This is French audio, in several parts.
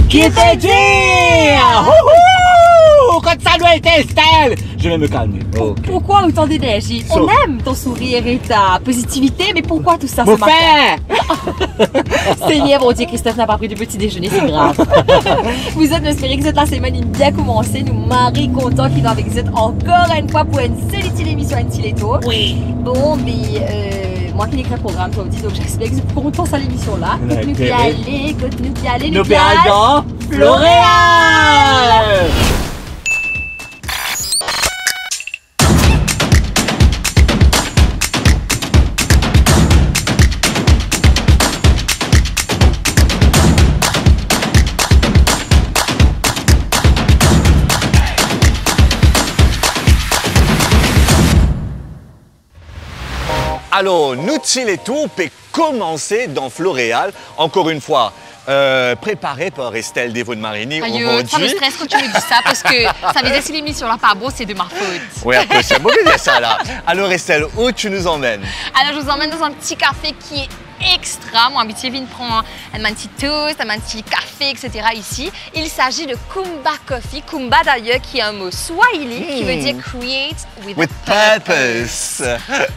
Qui te dit? Quand ça doit être Estelle! Je vais me calmer. Okay. Pourquoi autant d'énergie? On aime ton sourire et ta positivité, mais pourquoi tout ça ce matin? Seigneur, mon Dieu, Christophe n'a pas pris de petit déjeuner, c'est grave. Vous êtes, j'espère que cette semaine est bien commencée. Nous marie contents qu'il est avec vous encore une fois pour une seule utile émission Antileto. Oui. Bon, mais moi qui n'écris le programme, toi aussi, donc j'espère que vous êtes contents à l'émission-là. Nous y aller, nous y aller, nous y aller dans Floréal! Alors, Nuttileto peut commencer dans Floréal, encore une fois, préparé par Estelle Devon-Marini aujourd'hui. Ça me stresse quand tu me dis ça, parce que ça veut dire si l'émission là pas beau, c'est de ma faute. Oui, après, c'est beau de dire ça là. Alors Estelle, où tu nous emmènes? Alors, je vous emmène dans un petit café qui est extra. Mon habitué vient prendre un petit toast, un petit café, etc. ici. Il s'agit de Kumba Coffee. Kumba d'ailleurs qui est un mot swahili qui veut dire create with purpose.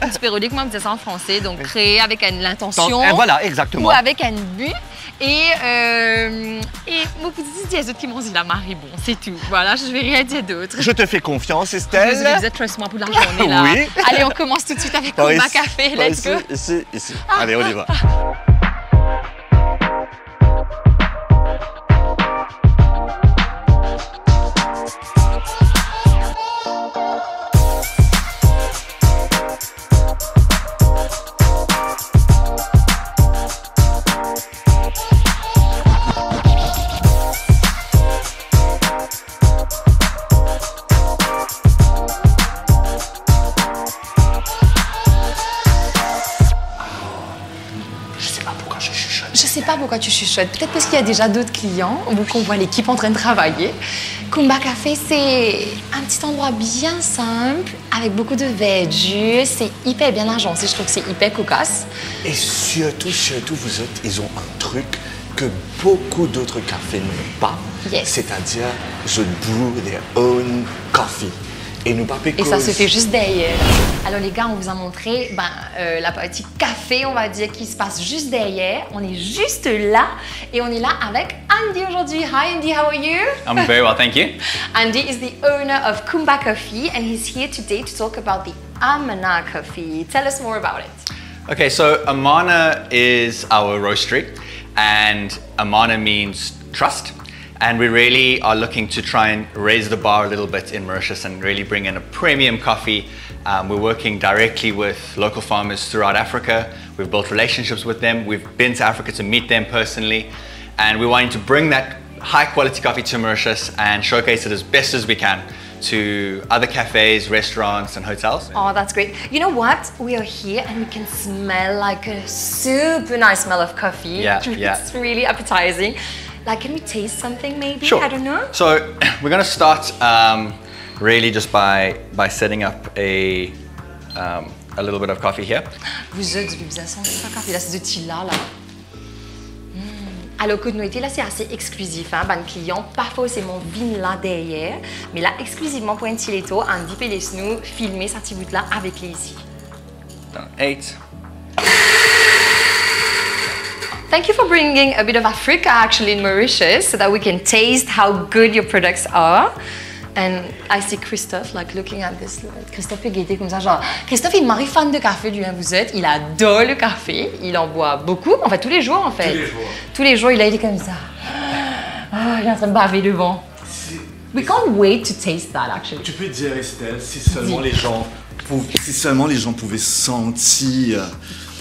Un petit peu relique, moi, je disais ça en français. Donc, créer avec l'intention. Voilà, exactement. Ou avec un but. Et mon petit dièse qui m'ont dit la Marie, bon, c'est tout. Voilà, je vais rien dire d'autre. Je te fais confiance, Estelle. Vous êtes trust moi pour la journée là. Oui. Allez, on commence tout de suite avec Kumba Café. Let's go. Ici. Allez, on y va. Je sais pas pourquoi tu chuchotes. Peut-être parce qu'il y a déjà d'autres clients ou qu'on voit l'équipe en train de travailler. Kumba Café, c'est un petit endroit bien simple avec beaucoup de veggies. C'est hyper bien agencé. Je trouve que c'est hyper cocasse. Et surtout, vous autres, ils ont un truc que beaucoup d'autres cafés n'ont pas. Yes. C'est-à-dire, je brew their own coffee. Et nous pas Et ça se fait juste derrière. Alors les gars, on vous a montré la partie café, on va dire, qui se passe juste derrière. On est juste là et on est là avec Andy aujourd'hui. Hi Andy, how are you? I'm very well, thank you. Andy is the owner of Kumba Coffee and he's here today to talk about the Amana coffee. Tell us more about it. Okay, so Amana is our roastery, and Amana means trust. And we really are looking to try and raise the bar a little bit in Mauritius and really bring in a premium coffee. We're working directly with local farmers throughout Africa. We've built relationships with them. We've been to Africa to meet them personally. And we're wanting to bring that high quality coffee to Mauritius and showcase it as best as we can to other cafes, restaurants and hotels. Oh, that's great. You know what? We are here and we can smell like a super nice smell of coffee. Yeah. It's really appetizing. Like, can we taste something maybe? Sure. I don't know. So we're going to start really just by setting up a little bit of coffee here. Vous êtes bien senti ça café là, c'est de tilla là. Alors, côté noité là, c'est assez exclusif. Hein? Ben, client, parfois c'est mon vin là derrière, mais là exclusivement pour Antileto, Andy peut nous filmer sa petite bout là avec les ici. 8. Thank you for bringing a bit of Africa actually in Mauritius so that we can taste how good your products are. And I see Christophe like looking at this. Christophe est guetté comme ça, genre. Christophe est mari fan de café, lui, hein, vous êtes. Il adore le café. Il en boit beaucoup. En fait, tous les jours, en fait. Tous les jours, il a été comme ça. Oh, il est en train de baver devant. We can't wait to taste that, actually. Tu peux dire, Estelle, si seulement les gens pouvaient sentir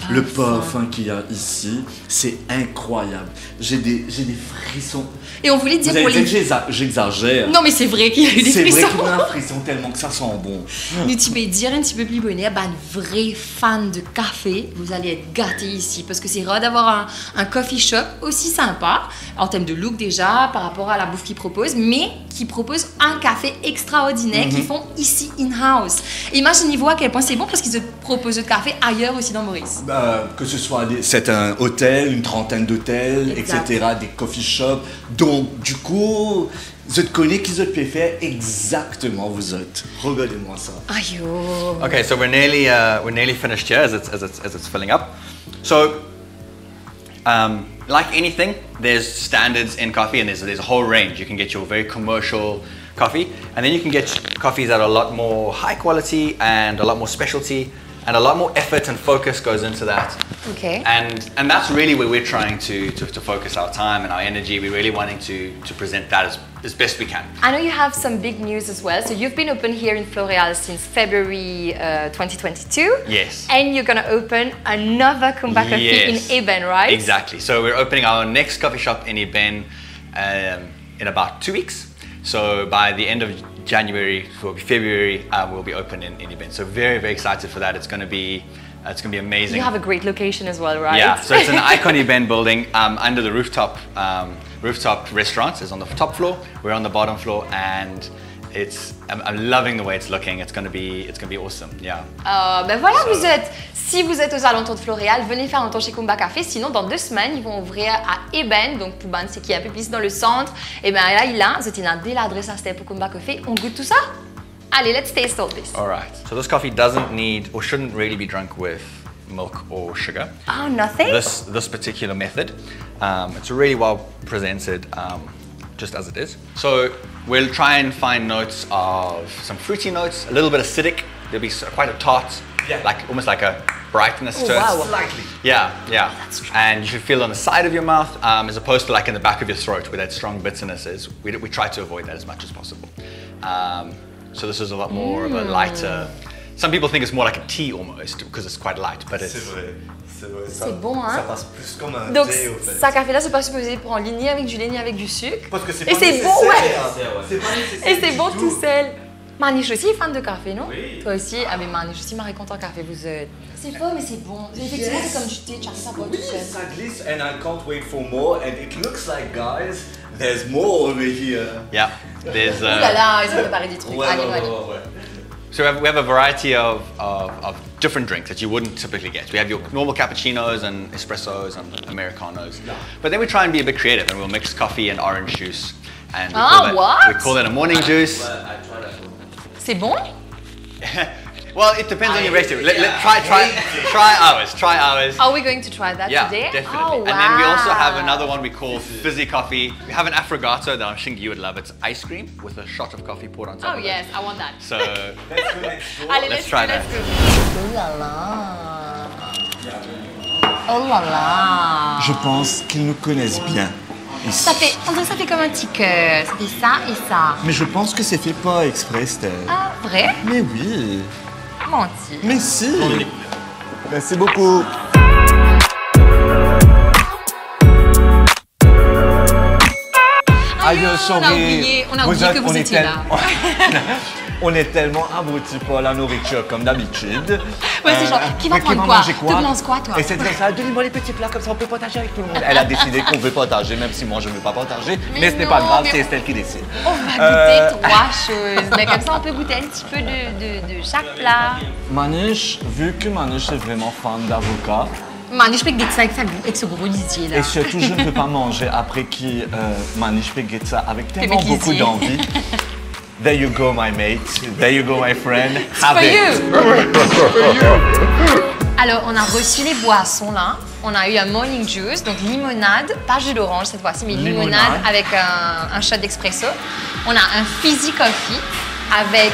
le parfum qu'il y a ici, c'est incroyable. J'ai des frissons. Et on voulait dire pour les... J'exagère. Non, mais c'est vrai qu'il y a eu des frissons. C'est vrai qu'il y a un frisson tellement que ça sent bon. Nous, tu peux dire un petit peu plus bonnet, ben, un vrai fan de café, vous allez être gâtés ici. Parce que c'est rare d'avoir un coffee shop aussi sympa, en termes de look déjà, par rapport à la bouffe qu'ils proposent, mais qui propose un café extraordinaire qu'ils font ici in-house. Imaginez-vous à quel point c'est bon parce qu'ils se proposent de café ailleurs aussi dans Maurice. Que ce soit c'est un hôtel, une trentaine d'hôtels, Exact. etc., des coffee shops. Donc, du coup, je connais qui je peux faire exactement vous êtes. Regardez-moi ça. Aïe. Okay, so we're nearly finished here as it's filling up. So, like anything, there's standards in coffee, and there's a whole range. You can get your very commercial coffee, and then you can get coffees that are a lot more high quality and a lot more specialty, and a lot more effort and focus goes into that. Okay. And that's really where we're trying to focus our time and our energy. We're really wanting to present that as best we can. I know you have some big news as well. So you've been open here in Floréal since February 2022. Yes. And you're going to open another Kumba Coffee in Eben, right? Exactly. So we're opening our next coffee shop in Eben in about 2 weeks. So by the end of January, February, we'll be open in Eben. So very, very excited for that. It's going to be amazing. You have a great location as well, right? Yeah, so it's an Icon Eben building under the rooftop restaurant. It's on the top floor. We're on the bottom floor, and I'm loving the way it's looking. It's gonna be awesome. Yeah. Ben voilà, si vous êtes aux alentours de Floréal, venez faire un tour chez Kumba Café. Sinon, dans 2 semaines, ils vont ouvrir à Eben, donc pour ban c'est qui est un peu plus dans le centre. Et ben là, il a, vous êtes dès l'adresse à c'était pour Kumba Café. On goûte tout ça? Allez, let's taste all this. All right. So this coffee doesn't need or shouldn't really be drunk with milk or sugar. Oh, nothing? This particular method, it's really well presented, just as it is. So we'll try and find notes of some fruity notes, a little bit acidic. There'll be quite a tart, almost like a brightness to it. Slightly. Yeah. And you should feel it on the side of your mouth, as opposed to like in the back of your throat where that strong bitterness is. We try to avoid that as much as possible. So this is a lot more of a lighter. Some people think it's more like a tea almost because it's quite light, but it's. C'est vrai. C'est bon, hein? Ça passe plus comme un Donc, thé, au fait. ça café-là, c'est pas supposé pour en ligne ni avec du lait ni avec du sucre. Parce que c'est Et pas c'est nécessaire, bon, ouais! hein. C'est pas nécessaire Et c'est du bon tout seul. Manish aussi est fan de café, non? Oui. Toi aussi? Ah, mais Manish aussi, Marie content café, vous êtes. C'est pas, mais c'est bon. Effectivement, c'est comme du thé, tu arrives à boire tout seul. Ça glisse, and I can't wait for more. And it looks like, guys, there's more over here. Yeah. There's. Ouh là là, ils ont préparé des trucs. Ouais, Allez, ouais, allez. ouais, ouais. So we have a variety of different drinks that you wouldn't typically get. We have your normal cappuccinos and espressos and Americanos. But then we try and be a bit creative, and we'll mix coffee and orange juice. And we call that a morning juice. C'est bon? Well, it depends on your recipe. Try ours. Are we going to try that Yeah, today? definitely. Oh, wow. And then we also have another one we call fizzy coffee. We have an affogato that I'm sure you would love. It's ice cream with a shot of coffee poured on top Oh of yes, it. I want that. So Allez, Let's try that. Oh là là. Oh là là. Je pense qu'ils nous connaissent bien. Ici. On dirait que ça fait comme un petit cœur. Ça fait ça et ça. Mais je pense que c'est fait pas exprès, Estelle. Ah, vrai? Mais oui. Menti. Mais si. Merci beaucoup. Aïe, on a oublié que vous étiez là. On est tellement abrutis par la nourriture comme d'habitude. Ouais, c'est genre, qui va mais prendre quoi? manger Tu demandes quoi, toi? Et c'est comme ça, donnez-moi les petits plats comme ça, on peut partager avec tout le monde. Elle a décidé qu'on veut partager, même si moi je ne veux pas partager. Mais ce n'est pas non, grave, mais c'est Estelle qui décide. On va goûter 3 choses. Mais comme ça, on peut goûter un petit peu de chaque plat. Manish, vu que Manish est vraiment fan d'avocat, Manish peut goûter ça avec ce gros lisier là. et surtout je ne peux pas manger après qui Manish peut goûter ça avec tellement beaucoup d'envie. There you go, my mate. There you go, my friend. Have For it. you. Alors, on a reçu les boissons là. On a eu un morning juice, donc limonade, pas jus d'orange cette fois-ci, mais limonade avec un shot d'espresso. On a un fizzy coffee avec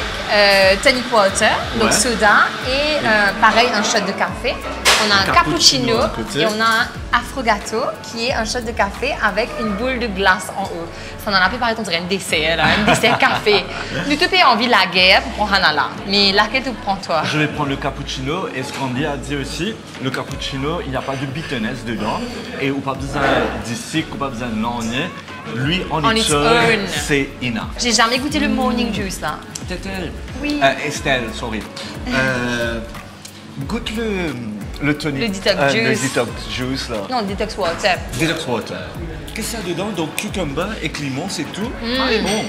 tonic water, donc soda, et pareil, un shot de café. On a un cappuccino et on a un affogato qui est un shot de café avec une boule de glace en haut. Ça en a préparé, on dirait un dessert, là, un dessert café. Nous te payons envie de la guerre pour prendre un là, mais laquelle tu prends toi? Je vais prendre le cappuccino et ce qu'Andy a dit aussi, le cappuccino, il n'y a pas de bitterness dedans et ou pas besoin de sucre, ou pas besoin de l'onion. Lui, en its seul, own. c'est enough. J'ai jamais goûté le morning juice là. Oui. Estelle, sorry. Goûte le tonic. Le detox juice. Le detox juice là. Non, detox water. Detox water. Qu'est-ce qu'il y a dedans? Donc cucumber et limon, c'est tout. Ah, il est bon.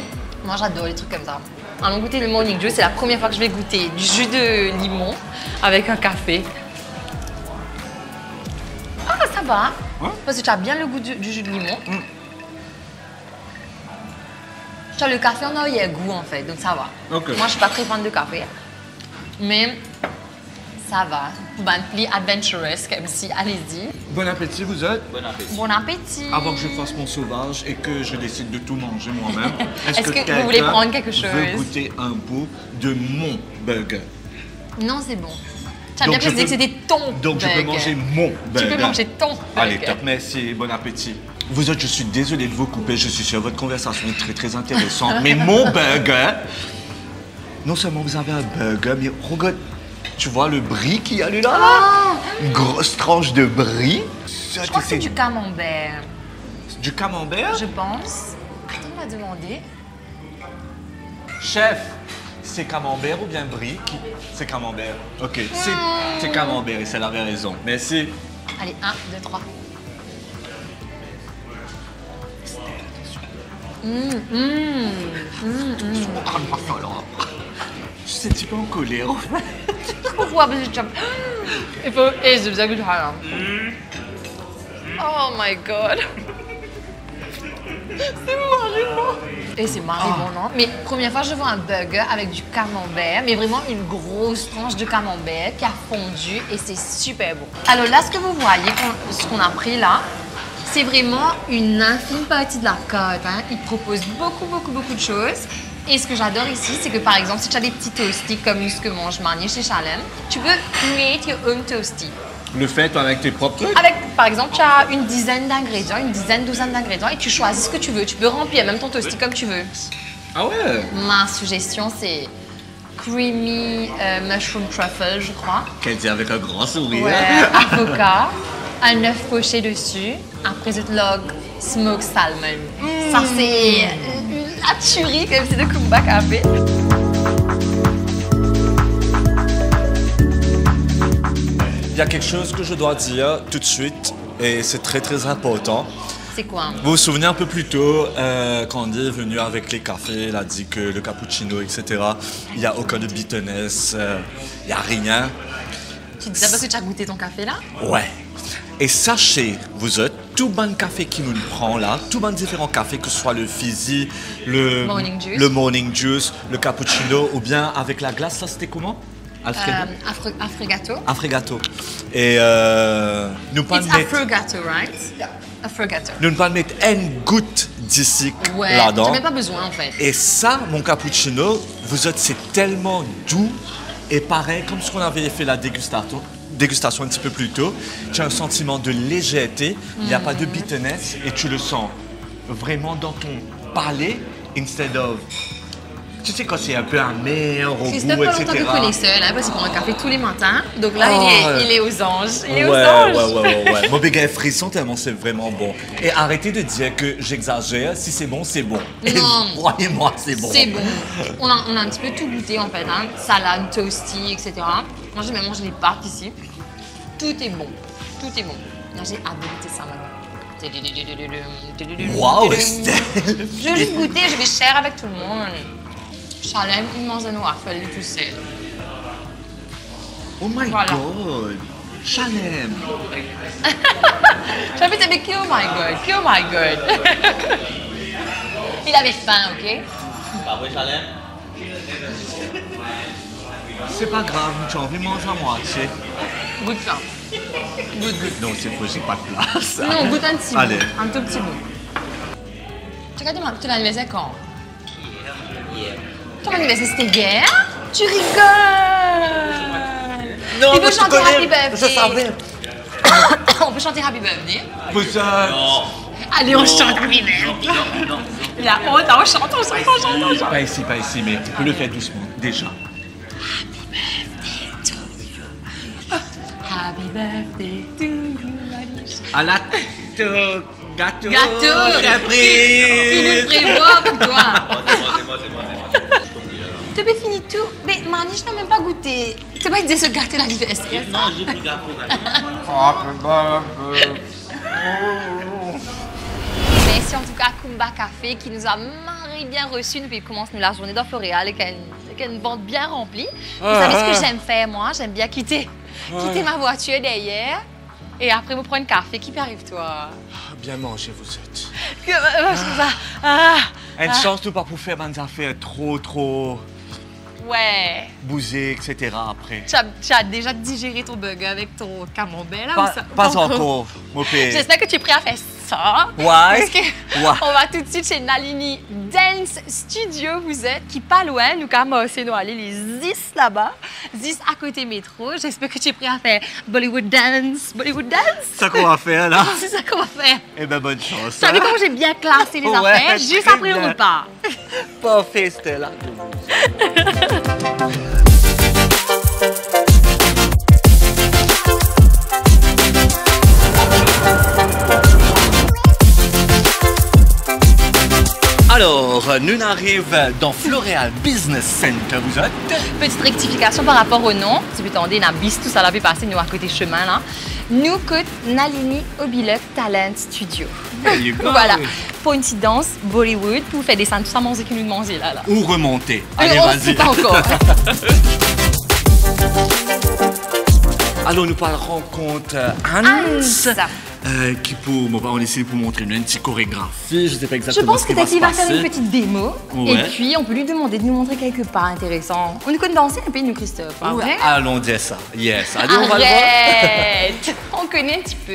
Moi, j'adore les trucs comme ça. Allons goûter le morning juice. C'est la première fois que je vais goûter du jus de limon avec un café. Ah, ça va. Ouais. Parce que tu as bien le goût du jus de limon. Tu as le café en arrière-goût, en fait. Donc, ça va. Ok. Moi, je suis pas très fan de café. Mais ça va. Ben, plus adventurous, comme si, allez-y. Bon appétit, vous êtes. Bon appétit. Avant que je fasse mon sauvage et que je décide de tout manger moi-même, Est-ce que vous voulez prendre quelque chose? veut goûter un bout de mon burger? Non, c'est bon. Tu as Donc, bien précisé que c'était ton Donc je peux burger. manger mon burger. Tu peux manger ton burger. Allez, top, merci, bon appétit. Vous autres, je suis désolé de vous couper, je suis sûr, votre conversation est très très intéressante, mais mon burger, non seulement vous avez un burger, mais regarde, tu vois le brie qu'il y a là? Une grosse tranche de brie. Je crois que c'est du camembert, Du camembert? je pense. Attends, on va demander. Chef, c'est camembert ou bien brie? C'est camembert. Ok, c'est camembert et c'est la vraie raison. Merci. Allez, 1, 2, 3. Je suis un petit peu en colère. Pourquoi? Parce que tu as... Il faut... Et je vous ai Oh my god. C'est marrant. Et c'est marrant, non? Mais première fois, je vois un burger avec du camembert, mais vraiment une grosse tranche de camembert qui a fondu et c'est super bon. Alors là, ce que vous voyez, ce qu'on a pris là, c'est vraiment une infime partie de la carte. Hein. Ils proposent beaucoup de choses. Et ce que j'adore ici, c'est que par exemple, si tu as des petits toasties comme ce que mange Marnie chez Chalem, tu peux create your own toastie. Le fait avec tes propres trucs? Avec, par exemple, tu as une dizaine d'ingrédients, douzaine d'ingrédients et tu choisis ce que tu veux. Tu peux remplir même ton toastie comme tu veux. Ah ouais? Ma suggestion, c'est creamy mushroom truffle, je crois. Qu'elle dit avec un grand sourire. Ouais, avocat, un œuf poché dessus, après le log smoked salmon. Ça, c'est la tuerie comme c'est de Kumba Café. Il y a quelque chose que je dois dire tout de suite et c'est très très important. C'est quoi? Vous vous souvenez un peu plus tôt, quand Andy est venu avec les cafés, il a dit que le cappuccino, etc., il n'y a aucun de bitterness, il n'y a rien. Tu dis ça parce que tu as goûté ton café là? Ouais. Et sachez, vous êtes, tout bon café qui nous le prend là, tout bon différents cafés, que ce soit le fizzy, le morning juice, le cappuccino, ou bien avec la glace, ça c'était comment? Affogato. Affogato. Et nous pas It's mettre... affogato, right? Yeah. Affogato. Nous ne pas mettre une goutte d'ici Ouais, là-dedans. tu n'as même pas besoin en fait. Et ça, mon cappuccino, vous êtes, c'est tellement doux. Et pareil, comme ce qu'on avait fait la dégustation un petit peu plus tôt, tu as un sentiment de légèreté, il n'y a pas de bitterness et tu le sens vraiment dans ton palais, instead of... Tu sais, quand c'est un peu amer, au goût, etc. Christophe, pas longtemps que connaisseur, là, parce qu'il prend un café tous les matins. Donc là, il est aux anges. Il est aux anges. Ouais. Mon béguin frisson tellement c'est vraiment bon. Et arrêtez de dire que j'exagère. Si c'est bon, c'est bon. Et croyez-moi, c'est bon. C'est bon. On a un petit peu tout goûté, en fait. Hein. Salade, toasty, etc. Moi, j'ai même mangé les pâtes ici. Tout est bon. Tout est bon. Là, j'ai hâte de goûter ça maintenant. Waouh, Estelle. Je vais juste goûter, je vais share avec tout le monde. Chalem, il mange un waffle tout seul. Oh my god. Chalem. J'avais dit, qui oh my god. Il avait faim, ok? Pas vrai, Chalem? C'est pas grave, tu as envie de manger à moitié. Goûte ça. Goûte. Non, c'est faux, j'ai pas de place. Non, goûte un petit Allez. bout. Un tout petit bout. Tu as regardé ton anniversaire quand? Ton anniversaire, c'était hier? Tu rigoles! Non, Il peut chanter Happy Birthday. Je savais. On peut chanter Happy Birthday. Putain. Allez, on chante Happy Birthday. La honte, on chante. Pas ici, mais tu peux le faire doucement, déjà. Happy birthday to you. À la gâteau. Surprise. Tu nous prévois pour toi. Tu peux finir tout. Mais Marnie, je n'ai même pas goûté. C'est pas dire ce gâteau d'anniversaire. Non, j'ai pris gâteau. Merci en tout cas à Kumba Café qui nous a marré Marie bien reçue depuis qu'on commence la journée dans Floréal et qu'elle a une vente bien remplie. Vous savez ce que j'aime faire, moi? J'aime bien quitter ma voiture derrière et après vous prendre un café. Qui arrive-toi? Bien mangé, vous êtes. Une chance tout pas pour faire des affaires trop Ouais. bousées, etc. après. Tu as déjà digéré ton burger avec ton camembert là? Pas encore, mon père. J'espère que tu es prêt à faire ça. Ouais. Parce que on va tout de suite chez Nalini Dance Studio, vous êtes, qui pas loin. Nous, c'est nous aller les 10 là-bas. 10 à côté métro. J'espère que tu es prêt à faire Bollywood Dance. Bollywood Dance? C'est ça qu'on va faire là? C'est ça qu'on va faire. Eh ben, bonne chance. Tu as vu comment j'ai bien classé les affaires? Juste très après le bien. repas. Parfait, Stella. Alors, nous arrivons dans Floréal Business Center, vous êtes? Petite rectification par rapport au nom. Si vous attendez, la bise, tout ça là, puis passer, nous à côté chemin là. Nous coûte Nalini Obiluk Talent Studio. There you go. Voilà. Pour une petite danse Bollywood, pour vous faire descendre tout ça, manger que nous manger là. Ou remonter. Allez, On vas-y. sait pas encore. Alors, nous parlerons contre Hans. Hans. Qui on va essayer pour montrer une petite chorégraphie. Je sais pas Je exactement pense ce qui peut-être va qu'il se va faire une passer. petite démo. Ouais. Et puis, on peut lui demander de nous montrer quelques pas intéressants. On nous connaît danser un peu, nous, Christophe. Pas Ouais, vrai? allons dire ça. Yes. Allez, on va le voir. Arrête. On connaît un petit peu.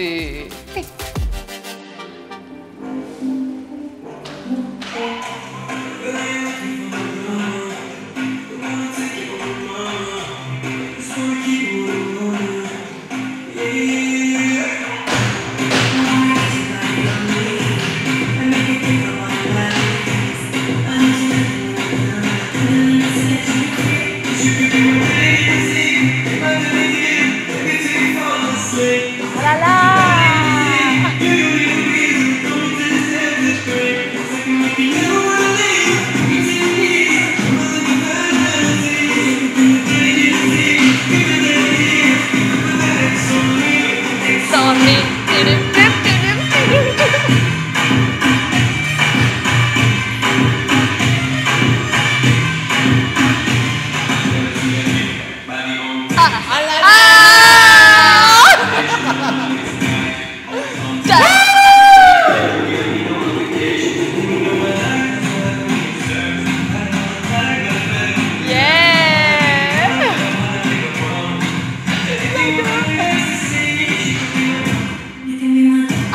Ah là là.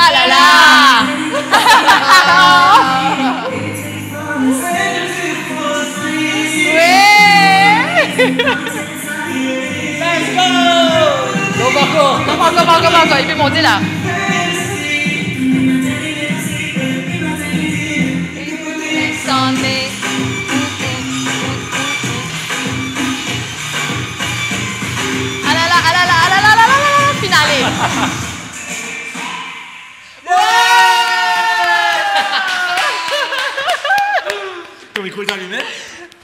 Ah là là. Encore, il peut monter là. Ah là là, ah là là, ah là là, ah là là, finale. Ton micro est allumé?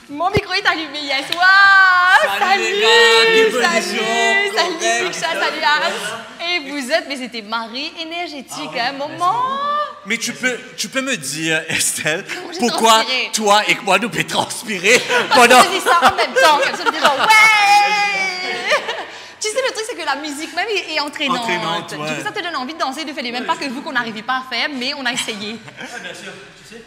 Mon micro est allumé, yes. Waouh! Salut les gars, quelle position, Salut, correct. Micha, salut Hans. Et vous êtes, mais c'était marée énergétique, un moment. Mais tu peux me dire, Estelle, j'ai pourquoi transpiré? toi et moi nous pouvons transpirer Parce pendant... que je faisais ça en même temps, comme ça, je me disais genre, ouais! Tu sais, le truc, c'est que la musique même est entraînante. Entraînante, ouais. Du coup, ça te donne envie de danser, de faire les mêmes pas que vous qu'on n'arrivait pas à faire, mais on a essayé. Ah, bien sûr, tu sais.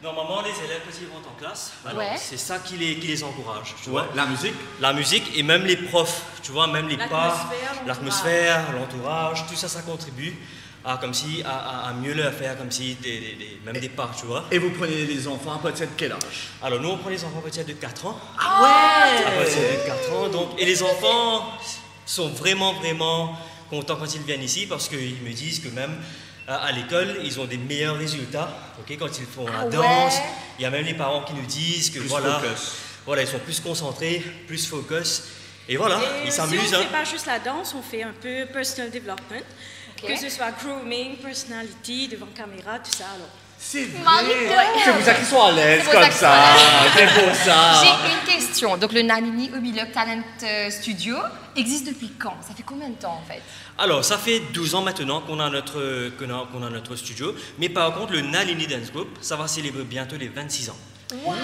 Normalement, les élèves, quand ils rentrent en classe, alors, Ouais. c'est ça qui les encourage, tu vois. La musique? La musique et même les profs, tu vois, même les pas, l'atmosphère, l'entourage, tout ça, ça contribue à, comme si, à mieux leur faire, comme si, même des pas, tu vois. Et vous prenez les enfants à partir de quel âge? Alors, nous, on prend les enfants à partir de 4 ans. Ah ouais! À partir de 4 ans, donc, et les enfants sont vraiment, vraiment contents quand ils viennent ici parce qu'ils me disent que même à l'école, ils ont des meilleurs résultats, ok, quand ils font la danse. ouais. Il y a même les parents qui nous disent que Plus voilà, focus. voilà, ils sont plus concentrés, plus focus. Et voilà, ils s'amusent. Si on ne hein. fait pas juste la danse, on fait un peu personal development, que ce soit grooming, personality, devant caméra, tout ça. Alors. C'est Marie, vrai. C'est pour ça qu'ils sont à l'aise C'est pour ça comme qu'ils sont à ça. C'est pour ça. J'ai une question. Donc, le Nalini Obiluk Talent Studio existe depuis quand? Ça fait combien de temps, en fait? Alors, ça fait 12 ans maintenant qu'on a notre studio, mais par contre, le Nalini Dance Group, ça va célébrer bientôt les 26 ans. Wow.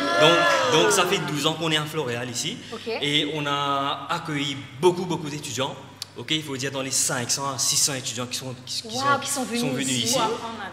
Donc ça fait 12 ans qu'on est à Floréal ici. Okay. Et on a accueilli beaucoup d'étudiants. Ok, il faut dire dans les 500 à 600 étudiants qui sont venus ici.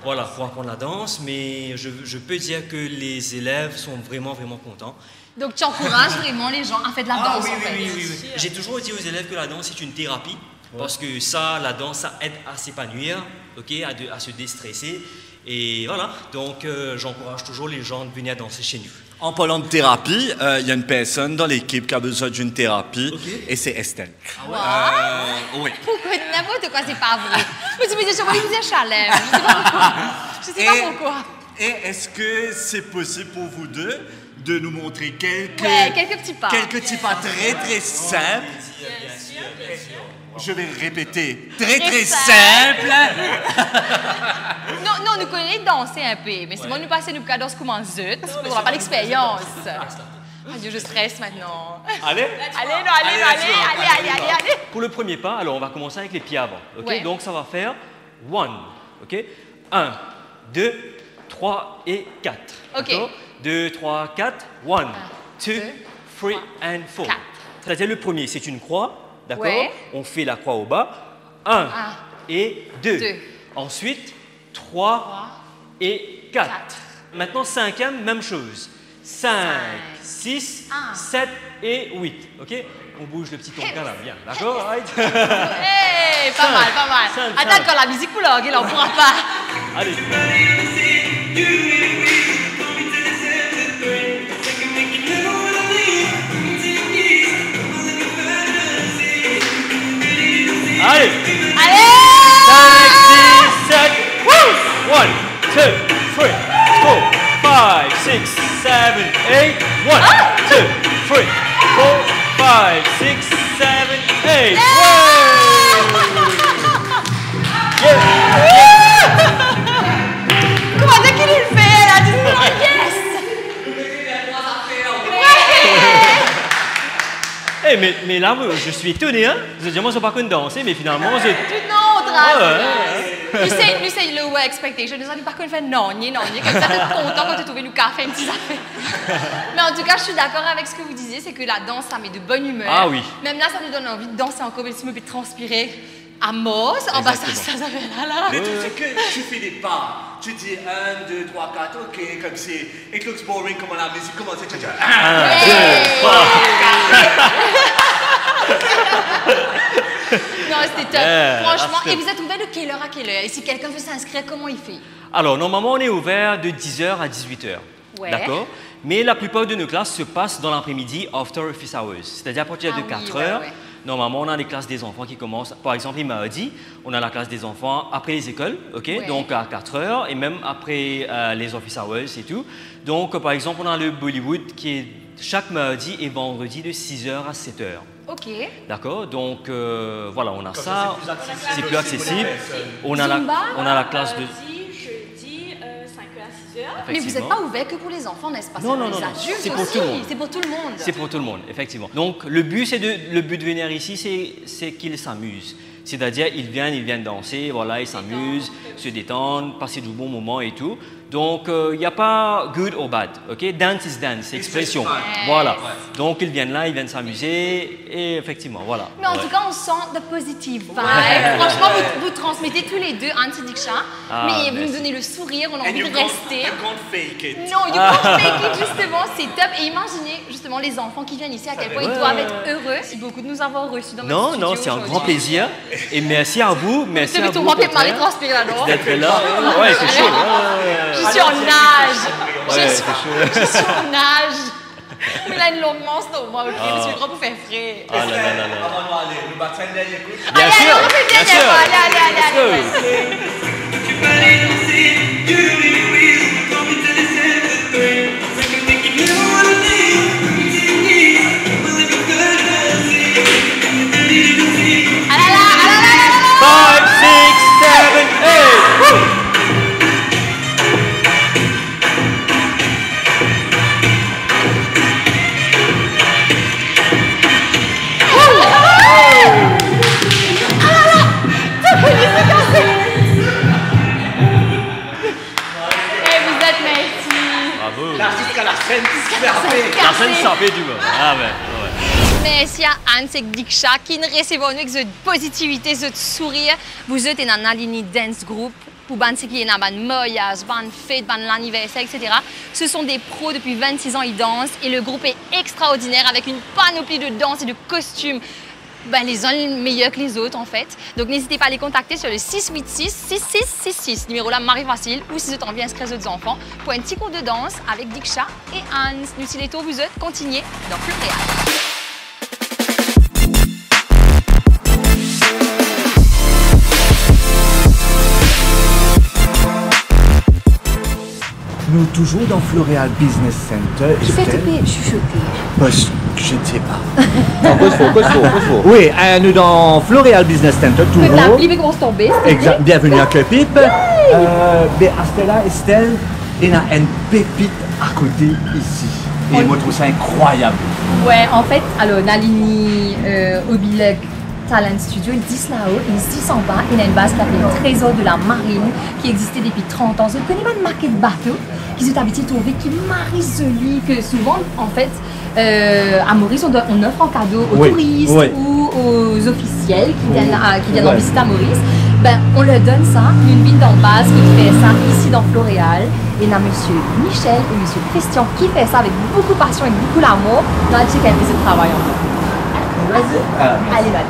Voilà, pour apprendre la danse. Mais je peux dire que les élèves sont vraiment contents. Donc tu encourages vraiment les gens à faire de la danse. Oui. J'ai toujours dit aux élèves que la danse est une thérapie. Parce que ça, la danse, ça aide à s'épanouir, okay, à se déstresser. Et voilà, donc j'encourage toujours les gens de venir danser chez nous. En parlant de thérapie, il y a une personne dans l'équipe qui a besoin d'une thérapie, et c'est Estelle. Oui. Pourquoi n'importe quoi, c'est pas vrai. Je me suis dit, je vais vous chalet. Je sais pas pourquoi. Et est-ce que c'est possible pour vous deux de nous montrer quelques petits pas. Quelques petits pas très simples. Bien sûr. Je vais répéter, très simple. Non, nous connaissons danser un peu, mais si on nous passe nous danser comme un zut, on n'a pas l'expérience. Adieu, je stresse maintenant. Allez. Allez. Pour le premier pas, alors on va commencer avec les pieds avant. Okay? Ouais. Donc ça va faire 1. Okay? 1, 2, 3 et 4. Ok. 2, 3, 4. 1, 2, 3 and 4. 4. C'est-à-dire le premier, c'est une croix. D'accord? Ouais. On fait la croix au bas. 1 et 2. Ensuite, 3 et 4. Maintenant, cinquième, même chose. 5, 6, 7 et 8. OK? On bouge le petit tonkin là, bien. D'accord? Right? Hey, pas mal. Attends, quand la musique pour là, on pourra pas. Allez. Allez! 5, 6, 7, 1, 2, 3, 4, 5, 6, 7, 8, 1, 2, 3, 4, 5, 6, 7, 8. Comment est-ce qu'il le fait là? Dis-moi, yes! Hey, mais là, je suis étonné, hein? Vous avez dit, moi, je ne sais pas qu'on danser, mais finalement, j'ai... Non, nous c'est le low expectation. Nous avons pas qu'on fait non, comme ça, tu es content quand tu trouves nous café, une petite affaire. Mais en tout cas, je suis d'accord avec ce que vous disiez, c'est que la danse, ça met de bonne humeur. Ah oui. Même là, ça nous donne envie de danser encore, mais si me fait transpirer à mort. Ah bah ça fait là. Le truc, c'est que tu fais des pas. Tu dis 1, 2, 3, 4, ok, comme c'est. It looks boring, comment la musique commence, tu dis 1, 2, 3. Non, c'était top. Franchement, et vous êtes ouvert de quelle heure à quelle heure? Et si quelqu'un veut s'inscrire, comment il fait? Alors, normalement, on est ouvert de 10h à 18h. Ouais. D'accord? Mais la plupart de nos classes se passent dans l'après-midi, after office hours. C'est-à-dire à partir de 4h. Ouais. Normalement, on a les classes des enfants qui commencent. Par exemple, les mardis, on a la classe des enfants après les écoles, ok? Ouais. Donc à 4h, et même après les office hours et tout. Donc, par exemple, on a le Bollywood qui est chaque mardi et vendredi de 6h à 7h. Ok. D'accord? Donc, voilà, on a ça. C'est plus accessible. On a la classe de... Jeudi, 5h à 6h. Mais vous n'êtes pas ouvert que pour les enfants, n'est-ce pas? Non, C'est pour tout le monde. C'est pour tout le monde. C'est pour tout le monde, effectivement. Donc, le but de venir ici, c'est qu'ils s'amusent. C'est-à-dire, ils viennent danser, voilà, ils s'amusent, se détendent, passer du bon moment et tout. Donc, il n'y a pas good or bad, ok? Dance is dance, c'est expression. Yes. Voilà. Donc, ils viennent là, ils viennent s'amuser, et effectivement, voilà. Mais en tout cas, on sent de positive vibe. Franchement, vous transmettez tous les deux anti-diksha, mais vous nous donnez le sourire, on a envie de rester. You can't fake it. Non, you can't fake it, justement, c'est top. Et imaginez, justement, les enfants qui viennent ici, à quel point ils doivent être heureux. Merci beaucoup de nous avoir reçus dans notre studio. Non, c'est un grand plaisir. Et merci à vous, merci à vous. Ton papier mal transpiré là-dedans. D'être là. Ouais, c'est chaud. Je suis en nage. Ouais, c'est chaud. Je suis en nage. Il a une longue manche, non, moi, ok, je suis grand pour faire frais. Ah là. Allez, le baptême dernier coup. Bien sûr, bien sûr. Allez. Five, 6, 7, 8. parfait du moment. Ah ben, ouais. Merci à Anne et Diksha qui nous recevons avec cette positivité, ce sourire. Vous êtes dans la ligne dance group. Pour ban qui est dans ban mariage, ban fête, ban l'anniversaire, etc. Ce sont des pros depuis 26 ans, ils dansent et le groupe est extraordinaire avec une panoplie de danse et de costumes. Ben, les uns meilleurs que les autres en fait. Donc n'hésitez pas à les contacter sur le 686-6666, numéro là Marie Facile, ou si vous avez envie d'inscrire vos enfants pour un petit cours de danse avec Diksha et Anne. Nous, si les tours vous êtes, continuez dans Floréal. Nous toujours dans Floréal Business Center. Je vais te payer, je suis choquée. Bah, je ne sais pas. Oui, nous dans Floréal Business Center, toujours. La commence à tomber. Exact. Bienvenue à Cupip. Mais à Estelle, il y a une pépite à côté ici. Et moi, je trouve ça incroyable. Ouais, en fait, alors, Nalini Obilek Talent Studio, ils disent là-haut, ils se disent en bas, il y a une base qui s'appelle le Trésor de la Marine, qui existait depuis 30 ans. Vous ne connaissez pas de marqué de bateau, qui sont habitués à trouver, qui est joli, que souvent, en fait, à Maurice, on offre en cadeau aux touristes ou aux officiels qui viennent en visite à Maurice. Ben, on leur donne ça, une ville d'en base qui fait ça ici dans Floréal. Et là, monsieur Michel et monsieur Christian qui fait ça avec beaucoup de passion et beaucoup d'amour. Là, tu sais qu'elle fait ce travail en fait. Vas-y. Allez, vas-y.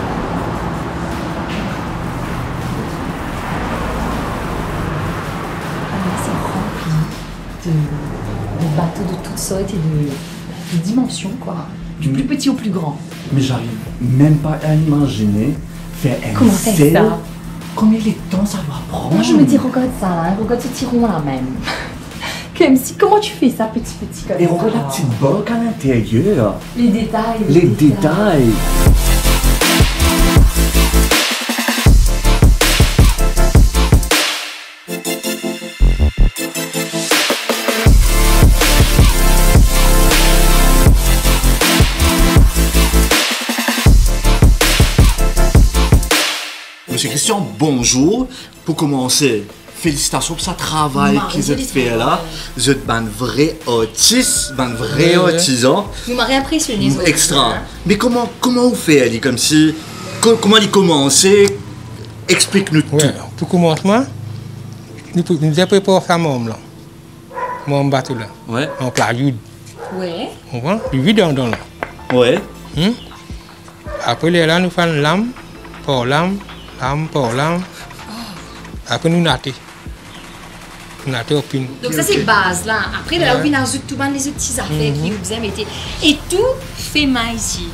De bateaux de toutes sortes et de dimensions, quoi. Du plus petit au plus grand. Mais j'arrive même pas à imaginer faire un Comment c'est ça? Combien de temps ça va prendre? Moi, je me dis, regarde ça, hein, regarde ce tiron là même. Comment tu fais ça petit comme et ça? Et regarde la petite boque à l'intérieur. Les détails. Les détails. Monsieur Christian, bonjour. Pour commencer, félicitations pour ce travail que vous avez fait là. Vous êtes un vrai artiste, un vrai artisan. Vous m'avez impressionné. Extra. Mais comment vous faites, comme si, comment il commencer? Explique-nous tout. Pour commencement, nous avons préparé ça là. Mon bateau là. Ouais. En plat vide. Ouais. On voit? Du vide dans là. Ouais. Après là, nous faisons lame, pour lame. Après nous natter au pin. Donc ça c'est base là. Après là on ajoute tout les autres petites affaires qui vous aiment et tout fait main ici.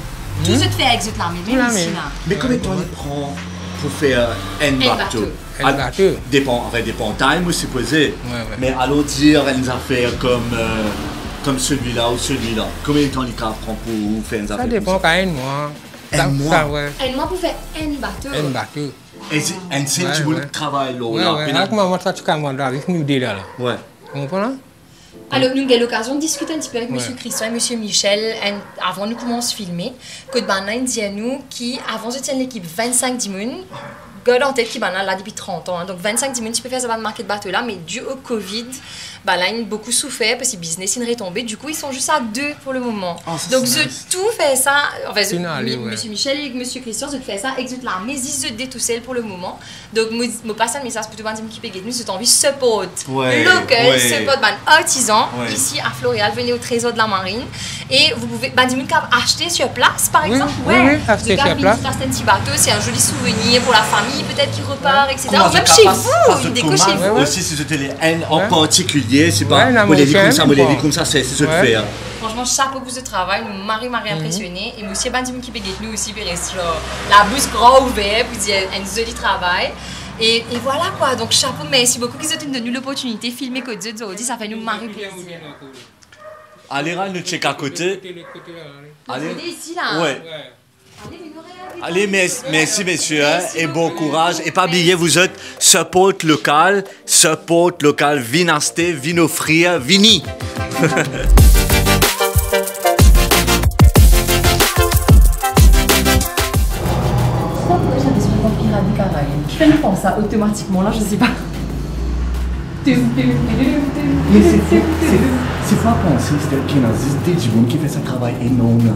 Tout se fait avec la même ici là. Mais combien de temps il prend pour faire un bateau? Un bateau. Dépend time ou supposé. Mais allons dire une affaire comme celui-là ou celui-là. Combien de temps il prend pour faire une affaire? Ça dépend quand même moi. Un mois. Un mois pour faire un bateau. Un bateau. Et c'est tu veux le travail là. Avec moi, ça tu commandes avec nous déjà là. Ouais. Vous comprenez? Alors, nous avons l'occasion de discuter un petit peu avec M. Christian et M. Michel avant de commencer à filmer. Que nous dit à nous qu'avant de tenir l'équipe 25 Dimoun, God en tête qui est là depuis 30 ans. Hein. Donc 25 Dimoun, tu peux faire ça dans le market bateau là, mais dû au Covid, là, ils ont beaucoup souffert parce que le business est retombé. Du coup, ils sont juste à 2 pour le moment. Donc, je tout fait ça. Enfin, M. Michel et M. Christian, je fais ça. Et je la maison, je tout seul pour le moment. Donc, je passe un message pour tout le monde qui peut gagner. Je envie de support local, support artisan ici à Floréal. Venez au Trésor de la Marine. Et vous pouvez acheter sur place, par exemple. Oui, acheter sur place. Un petit bateau, c'est un joli souvenir pour la famille, peut-être qui repart, etc. Même chez vous, une déco chez vous. Aussi, si c'était les haines en particulier, c'est pas comme ça, c'est ce que faire. Franchement, chapeau pour ce travail, nous m'avons impressionné. Et monsieur Bandim qui peut nous aussi, la bouche grand ouverte, pour dire un joli travail. Et voilà quoi, donc chapeau, merci beaucoup qu'ils ont donné l'opportunité de filmer que Dieu aujourd'hui, ça fait nous marrer plaisir. Allez, nous check à côté. Allez, ici là. Ouais. Allez, merci messieurs, et bon courage. Et pas oublier, vous êtes support local, vinaste, vin offrir, vini. Qui fait nous penser ça automatiquement là, je sais pas. C'est pas penser, c'est qu'il y a des gens qui font ce travail énorme là.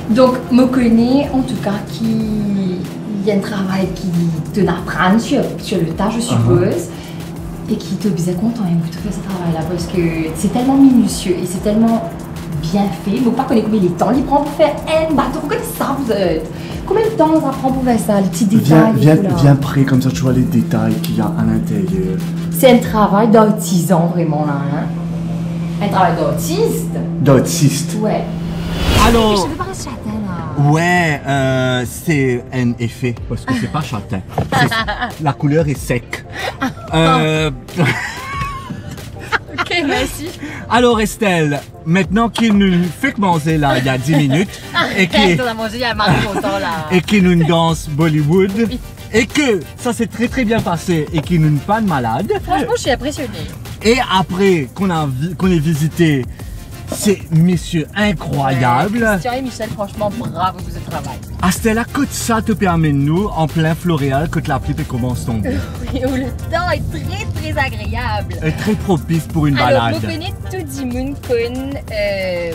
Donc, je connais en tout cas qu'il y a un travail qui te apprend sur le tas, je suppose, et qui te faisait content de faire ce travail-là parce que c'est tellement minutieux et c'est tellement bien fait. Je ne sais pas combien de temps il prend pour faire un bateau. Pourquoi ça vous êtes? Combien de temps ça prend pour faire ça, les petits détails? Viens près, comme ça tu vois les détails qu'il y a à l'intérieur. C'est un travail d'artisan vraiment là. Hein? Un travail d'artiste. D'autiste? Ouais. Alors. Je veux pas rester châtain là. Ouais, c'est un effet parce que c'est pas châtain. La couleur est sec. Ok, merci. Alors Estelle, maintenant qu'il nous fait manger là il y a 10 minutes et qu'il nous danse Bollywood et que ça s'est très bien passé et qu'il nous pas de malade. Franchement, je suis impressionnée. Et après qu'on ait visité ces messieurs incroyables. Christian et Michel, franchement, bravo pour ce travail. Estelle, que ça te permet de nous, en plein Floréal, que la pluie commence à tomber. Oui, où le temps est très agréable. Et très propice pour une Alors, balade. vous connaissez tout le monde comme,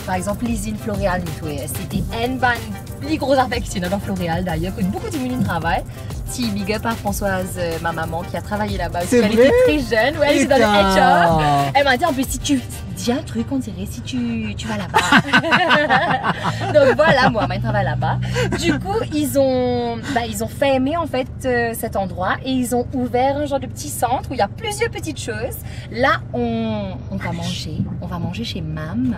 par exemple, l'usine Floréal. C'était une des grosses affections dans Floréal d'ailleurs, que beaucoup de monde travaillent. Petit big up à Françoise, ma maman, qui a travaillé là-bas. Elle était très jeune, ouais, elle était dans le HR. Elle m'a dit en plus, si tu dis un truc, on dirait si tu vas là-bas. Donc voilà, moi, je travaille là-bas. Du coup, ils ont fermé en fait cet endroit et ils ont ouvert un genre de petit centre où il y a plusieurs petites choses. Là, on va manger. On va manger chez Mam.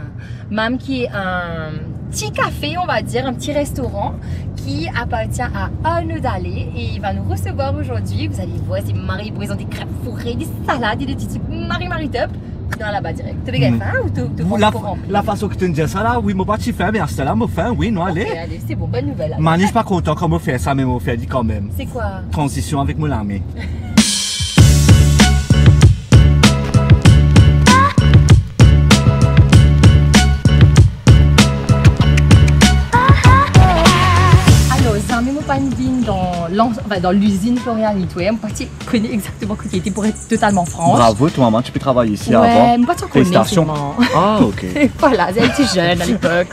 Mam qui est un petit café, on va dire, un petit restaurant qui appartient à Arnaud Dallet et il va nous recevoir aujourd'hui. Vous allez voir, c'est Marie, ils ont des crêpes fourrées, des salades et des petits trucs Marie top. Dans là-bas direct. Tu veux faim ou tu la façon que tu me dis ça là, oui, moi pas faim, mais c'est là, moi faim, oui, non, allez. Ok, allez, c'est bon, bonne nouvelle. Mais je suis pas content quand on fait ça, mais on fait dit quand même. C'est quoi? Transition avec mon armée. Dans l'usine Floréal Nitoué, je connais exactement ce qui était pour être totalement franche. Bravo, toi maman, tu peux travailler ici ouais, avant. Ouais, pas trop connais. Ah, ok. Et voilà, elle était jeune à l'époque.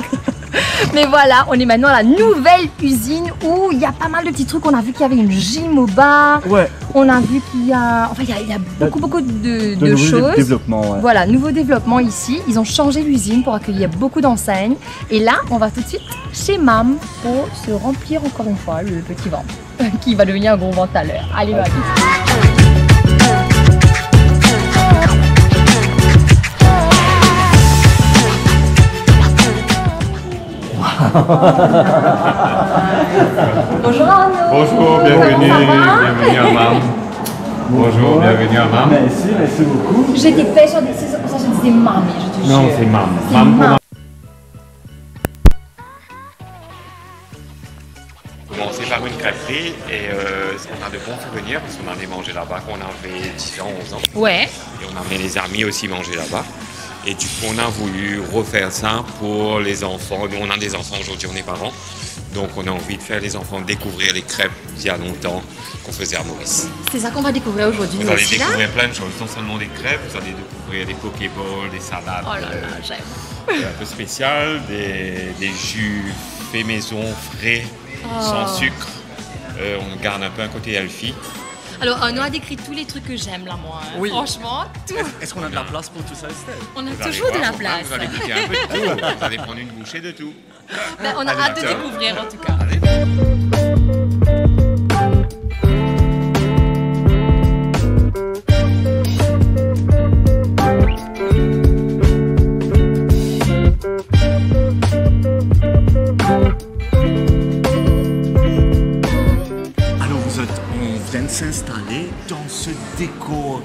Mais voilà, on est maintenant à la nouvelle usine où il y a pas mal de petits trucs. On a vu qu'il y avait une gym au bar. Ouais. On a vu qu'il y a... Enfin, il y a beaucoup de choses. Développement, ouais. Voilà, nouveau développement ici. Ils ont changé l'usine pour accueillir beaucoup d'enseignes. Et là, on va tout de suite chez Mam pour se remplir encore une fois le petit ventre. Qui va devenir un gros ventre à l'heure. Allez, va vite. Bonjour Arnaud. Bonjour, bienvenue à Mam. Bonjour, bienvenue à Mam. Merci beaucoup. J'étais persuadée, c'est pour ça que je disais Mam, mais je te jure. Non, c'est Mam. Commencer par une crêperie et on a de bons souvenirs parce qu'on allait manger là-bas quand on avait 10 ans, 11 ans. Ouais. Et on a amené les amis aussi manger là-bas. Et du coup, on a voulu refaire ça pour les enfants. Nous, on a des enfants aujourd'hui, on est parents. Donc, on a envie de faire les enfants découvrir les crêpes d'il y a longtemps qu'on faisait à Maurice. C'est ça qu'on va découvrir aujourd'hui. Vous allez découvrir plein de choses, non seulement des crêpes, vous allez découvrir des pokéballs, des salades. Oh là là, j'aime. Un peu spécial, des jus faits maison, frais, sans sucre. On garde un peu un côté healthy. Alors, Arnaud a décrit tous les trucs que j'aime là, moi. Hein. Oui. Franchement, tout. Est-ce qu'on a de la place pour tout ça, Estelle? On a toujours de la place. Vous allez goûter un peu de tout. Vous allez prendre une bouchée de tout. Ben, on a hâte de découvrir en tout cas. Allez. S'installer dans ce décor.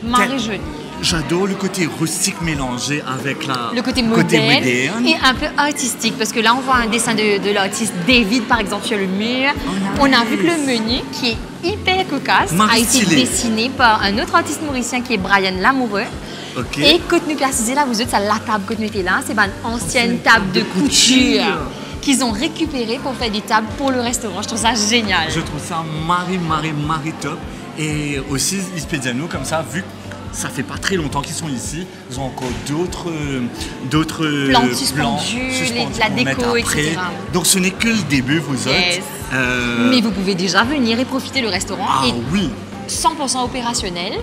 Marie-Jolie. J'adore le côté rustique mélangé avec le côté moderne et un peu artistique parce que là on voit un dessin de l'artiste David par exemple sur le mur. On a vu que le menu qui est hyper cocasse a été dessiné par un autre artiste mauricien qui est Brian Lamoureux. Okay. Et quand nous précisons là, vous êtes à la table que nous étions là, c'est une ancienne table de couture qu'ils ont récupéré pour faire des tables pour le restaurant. Je trouve ça génial. Je trouve ça Marie top. Et aussi, il se peut dire nous, comme ça, vu ça fait pas très longtemps qu'ils sont ici. Ils ont encore d'autres plantes suspendues, la déco, etc. Donc ce n'est que le début, vous êtes. Mais vous pouvez déjà venir et profiter du restaurant. Ah oui. 100% opérationnel.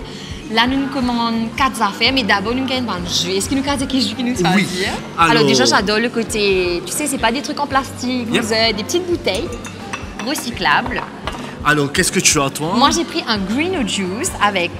Là, nous commandons 4 affaires, mais d'abord, nous gagnons un jus. Est-ce qu'il nous casse quelque chose qui nous fait dire? Alors déjà, j'adore le côté, tu sais, c'est pas des trucs en plastique, vous avez des petites bouteilles recyclables. Alors, qu'est-ce que tu as, toi? Moi, j'ai pris un green juice avec,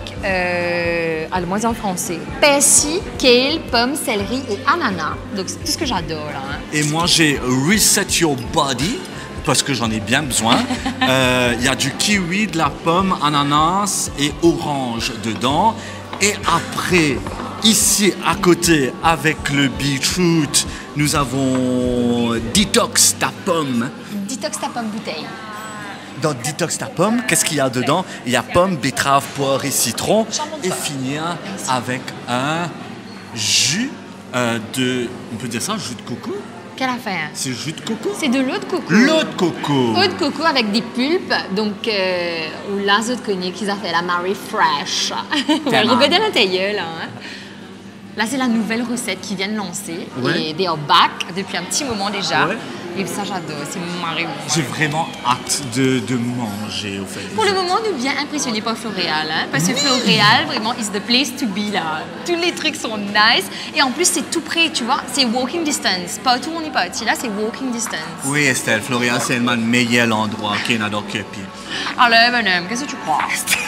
alors moi, c'est en français, persil, kale, pomme, céleri et ananas. Donc, c'est tout ce que j'adore, là. Hein. Et moi, j'ai Reset Your Body, parce que j'en ai bien besoin. Il y a du kiwi, de la pomme, ananas et orange dedans. Et après, ici, à côté, avec le beetroot, nous avons Detox ta pomme. Detox ta pomme bouteille. Dans Detox ta pomme, qu'est-ce qu'il y a dedans? Il y a pomme, betterave, poire et citron. Et finir avec un jus de... On peut dire ça, jus de coco? Quelle affaire? C'est jus de coco? C'est de l'eau de coco. L'eau de coco. Eau de coco avec des pulpes. Donc, ou là, je connais qu'ils appellent la Mary Fresh. Regardez l'intérieur, là. Hein. Là, c'est la nouvelle recette qu'ils viennent lancer. Et they are back depuis un petit moment déjà. Ouais. Et ça, j'adore. C'est marrant. J'ai vraiment hâte de manger, au fait. Pour le moment, nous bien impressionnés par Floréal. Hein, parce que Floréal, vraiment, is the place to be, là. Tous les trucs sont nice. Et en plus, c'est tout près, tu vois. C'est walking distance. Partout où on est parti, là, c'est walking distance. Oui, Estelle. Floréal, c'est le meilleur endroit qu'il y a dans le Képi. Alors, bonhomme, qu'est-ce que tu crois, Estelle?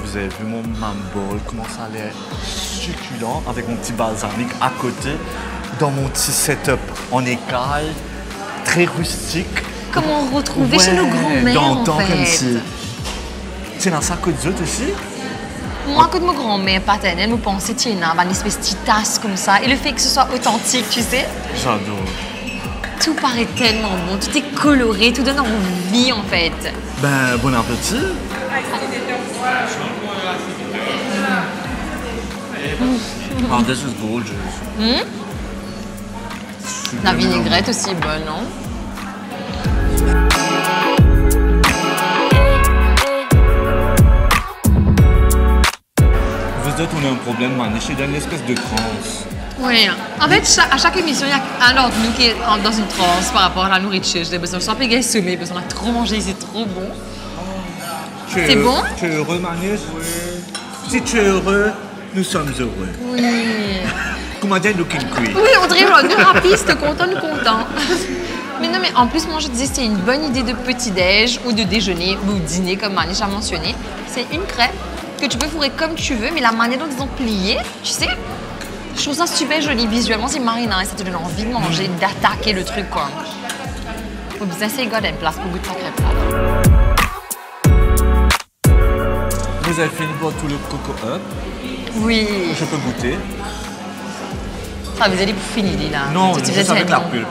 Vous avez vu mon mambo, comment ça allait succulent avec mon petit balsamique à côté, dans mon petit setup en écaille, très rustique. Comme on retrouvait chez nos grands-mères, en fait. Comme si. Tu es dans ça côte d'autres aussi? Moi, quand ma grand-mère paternelle me pensait qu'il y a une espèce de petite tasse comme ça. Et le fait que ce soit authentique, tu sais. J'adore. Tout paraît tellement bon, tout est coloré, tout donne envie en fait. Ben, bon appétit. Oh, this is gorgeous. La vinaigrette aussi est bonne, non? Vous êtes, on a un problème, Manish, il y a une espèce de transe. Oui. En fait, à chaque émission, il y a un d'entre nous qui est dans une transe par rapport à la nourriture. J'ai besoin de un peu sommeil, parce qu'on a trop mangé, c'est trop bon. C'est bon? Tu es heureux, Manish? Oui. Si tu es heureux, nous sommes heureux. Oui. Comment dire, looking queen? Oui, on dirait, nous rapistes, content, nous content. Mais non, mais en plus, moi, je disais, c'est une bonne idée de petit-déj ou de déjeuner ou dîner, comme Manish a mentionné. C'est une crêpe que tu peux fourrer comme tu veux, mais la manière dont ils ont plié, tu sais, je trouve ça super joli visuellement, c'est marinant et ça te donne envie de manger, d'attaquer le truc, quoi. Faut bien essayer de garder une place pour goûter ta crêpe, là. Vous avez fini pour tout le coco up? Oui. Je peux goûter? Ça, vous allez pour finir, là. Non, juste avec la pulpe.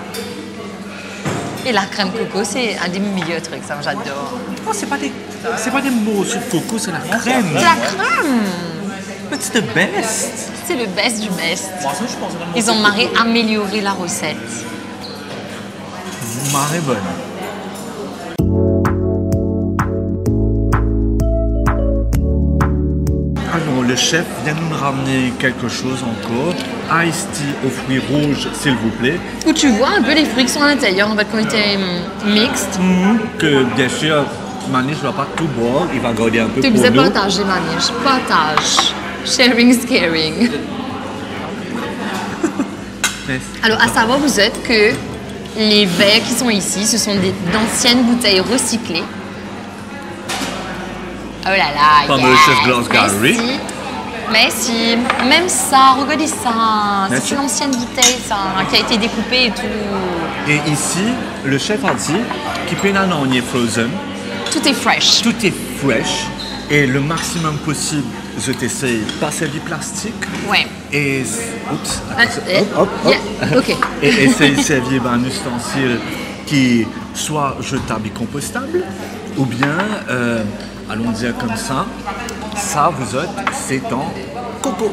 Et la crème coco, c'est un des meilleurs trucs, ça, j'adore. Oh, c'est pas des morceaux de coco, c'est la crème. C'est la crème! But it's the best. C'est le best du best. Ils ont amélioré la recette. Marée bonne. Alors, le chef vient nous ramener quelque chose encore. Iced tea aux fruits rouges, s'il vous plaît. Où tu vois un peu les fruits qui sont à l'intérieur, en fait, quand ils étaient mixtes. Que, bien sûr, Manish ne va pas tout boire, il va garder un peu tu pour nous. Tu disais partager, Manish. Partage. Sharing is caring. Alors, à savoir, vous êtes que les verres qui sont ici, ce sont d'anciennes bouteilles recyclées. Oh là là, From Mauritius Glass Gallery. Merci. Même ça, regardez ça. C'est une ancienne bouteille, ça, qui a été découpée et tout. Et ici, le chef a dit qu'il peut y frozen. Tout est fresh. Tout est fresh. Et le maximum possible, je t'essaye pas servir plastique. Ouais. Et oups. Hop. Yeah. Ok. Et essaye de servir un ustensile qui soit jetable et compostable, ou bien, allons dire comme ça, vous êtes, c'est en coco.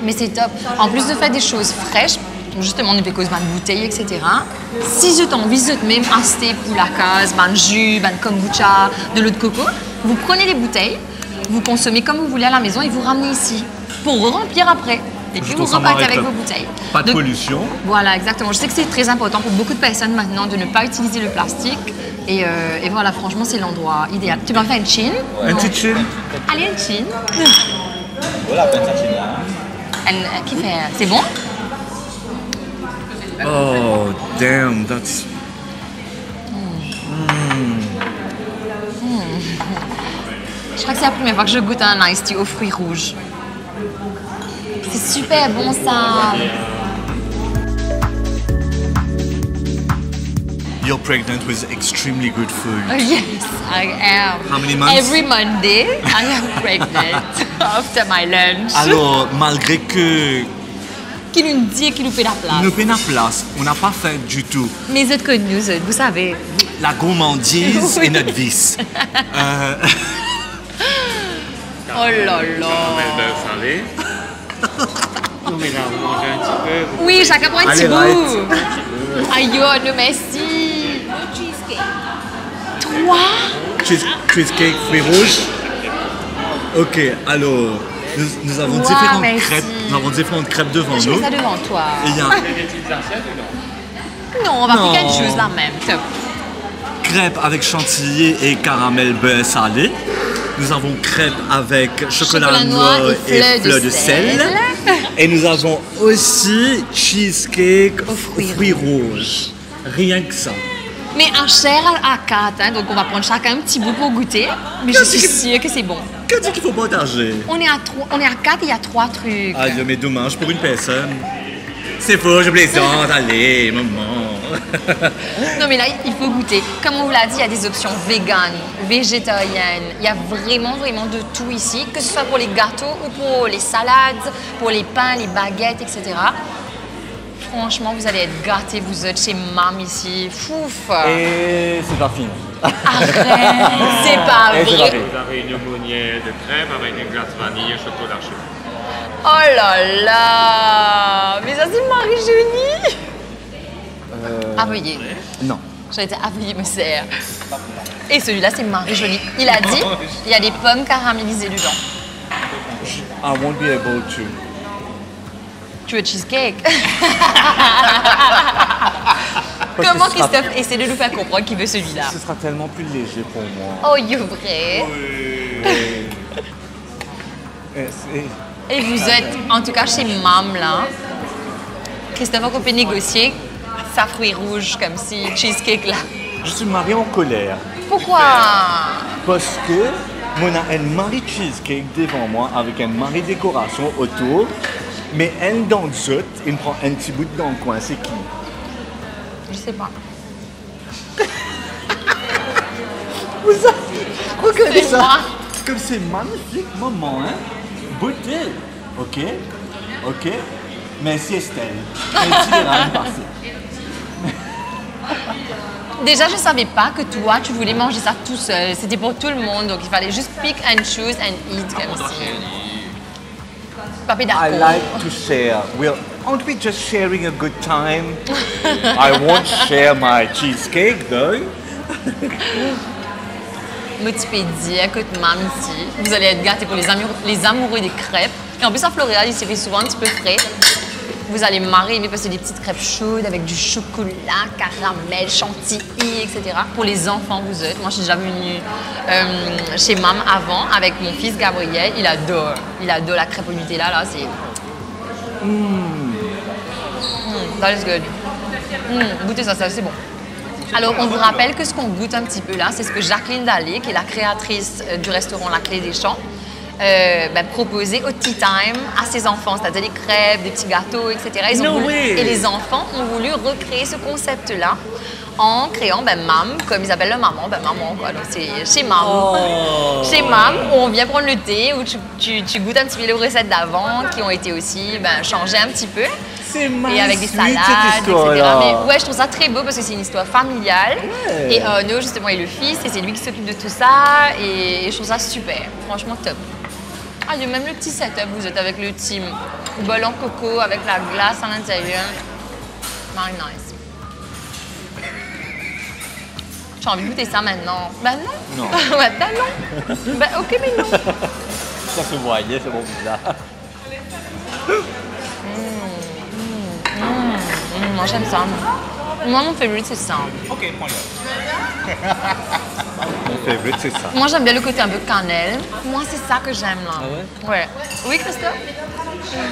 Mais c'est top. En plus de faire des choses fraîches, justement, on fait cause de bouteilles, etc. Si vous avez envie de même acheter pour la case, de jus, de kombucha, de l'eau de coco, vous prenez les bouteilles, vous consommez comme vous voulez à la maison et vous ramenez ici pour remplir après. Et puis vous repartez avec vos bouteilles. Pas de pollution. Voilà, exactement. Je sais que c'est très important pour beaucoup de personnes maintenant de ne pas utiliser le plastique. Et voilà, franchement, c'est l'endroit idéal. Tu vas faire une chin? Un petit chin. Allez, une chin. Voilà, ta chin là. Qui fait? C'est bon? Oh, damn, that's... Je crois que c'est la première fois que je goûte un iced tea aux fruits rouges. C'est super bon ça. You're pregnant with extremely good food. Oh, yes, I am. How many months? Every Monday, I am pregnant after my lunch. Alors, malgré que... Qui nous dit qu'il nous fait la place. Nous fait la place, on n'a pas faim du tout. Mais autres que nous, vous savez. La gourmandise est notre vice. Oh là là. salé. Non mais là, vous mangez un petit peu. Oui, chacun prend un petit Allez, bout. Aïe, oh, non, merci. Trois. Cheesecake, fruits rouges. Ok, alors, nous avons différentes crêpes. Nous avons différentes crêpes devant Je nous. mets ça devant toi. Et il y a Non, on va faire quelque chose là même. Top. crêpes avec chantilly et caramel beurre salé. Nous avons crêpes avec chocolat noir et fleurs de sel. Et nous avons aussi cheesecake aux fruits rouges. Rien que ça. Mais un cher à 4, hein, donc on va prendre chacun un petit bout pour goûter. Mais je suis sûre que c'est bon. Que dit qu'il faut partager? On est à 4 et il y a 3 trucs. Aïe, mais dommage pour une personne. C'est faux, je plaisante, allez, maman. Non mais là, il faut goûter. Comme on vous l'a dit, il y a des options véganes, végétariennes. Il y a vraiment de tout ici, que ce soit pour les gâteaux ou pour les salades, pour les pains, les baguettes, etc. Franchement, vous allez être gâtés, vous êtes chez Mam ici. Fouf. Et c'est pas fini. Arrête, c'est pas vrai. Vous avez une aumônière de crème avec une glace vanille et chocolat chaud. Oh là là. Mais ça, c'est Marie-Jolie. Aveuillé. Non. J'ai été aveuillé, me sert. Et celui-là, c'est Marie-Jolie. Il a dit, il y a des pommes caramélisées dedans. I won't be able to. Tu veux cheesecake? Comment Christophe essaie de nous faire comprendre qu'il veut celui-là? Ce sera tellement plus léger pour moi. Oh, il est vrai. Et vous êtes, en tout cas chez Mam, là. Christophe, on peut négocier sa fruit rouge comme si cheesecake là. Je suis mariée en colère. Pourquoi? Parce que on a un mari cheesecake devant moi avec un mari décoration autour. Mais elle dans le zut, il me prend un petit bout dans le coin. C'est qui? Je sais pas. Vous regardez ça. Moi. Comme c'est magnifique, maman, hein? Beauté. Ok. Ok. Merci Estelle. Merci de rien passer. Déjà, je savais pas que toi, tu voulais manger ça tout seul. C'était pour tout le monde, donc il fallait juste pick and choose and eat comme si. Papi d'accord. I like to share. Aren't we just sharing a good time? I won't share my cheesecake though. Multipédia, écoute, Mam ici. Vous allez être gâtés pour les amoureux des crêpes. Et en plus, à Floréal, il se fait souvent un petit peu frais. Vous allez marrer, mais passer des petites crêpes chaudes avec du chocolat, caramel, chantilly, etc. Pour les enfants, vous êtes. Moi, je suis déjà venue chez Mam avant avec mon fils Gabriel. Il adore la crêpe au Nutella. Là, c'est. That is good. Goûtez ça, c'est bon. Alors, on vous rappelle que ce qu'on goûte un petit peu là, c'est ce que Jacqueline Daly, qui est la créatrice du restaurant La Clé des Champs, proposait au tea time à ses enfants, c'est-à-dire des crêpes, des petits gâteaux, etc. Et les enfants ont voulu recréer ce concept-là en créant Mam, comme ils appellent le maman, maman quoi. Donc c'est chez Mam. Oh. Chez Mam, où on vient prendre le thé, où tu goûtes un petit peu les recettes d'avant, qui ont été aussi changées un petit peu. C'est magnifique, et avec des salades, cette histoire, etc. là. Mais ouais, je trouve ça très beau parce que c'est une histoire familiale. Ouais. Et Arnaud, justement, est le fils et c'est lui qui s'occupe de tout ça. Et je trouve ça super. Franchement, top. Ah, il y a même le petit setup, vous êtes avec le petit bol en coco avec la glace à l'intérieur. Very nice. J'ai envie de goûter ça maintenant. Ben non. Non. Ben non. Ben ok, mais non. Ça se voyait, c'est bon bizarre. Moi, j'aime ça. Moi, mon favorite, c'est ça. Ok, prends-le. Mon favorite, c'est ça. Moi, j'aime bien le côté un peu cannelle. Moi, c'est ça que j'aime, là. Ah ouais? Ouais. Oui, Christophe?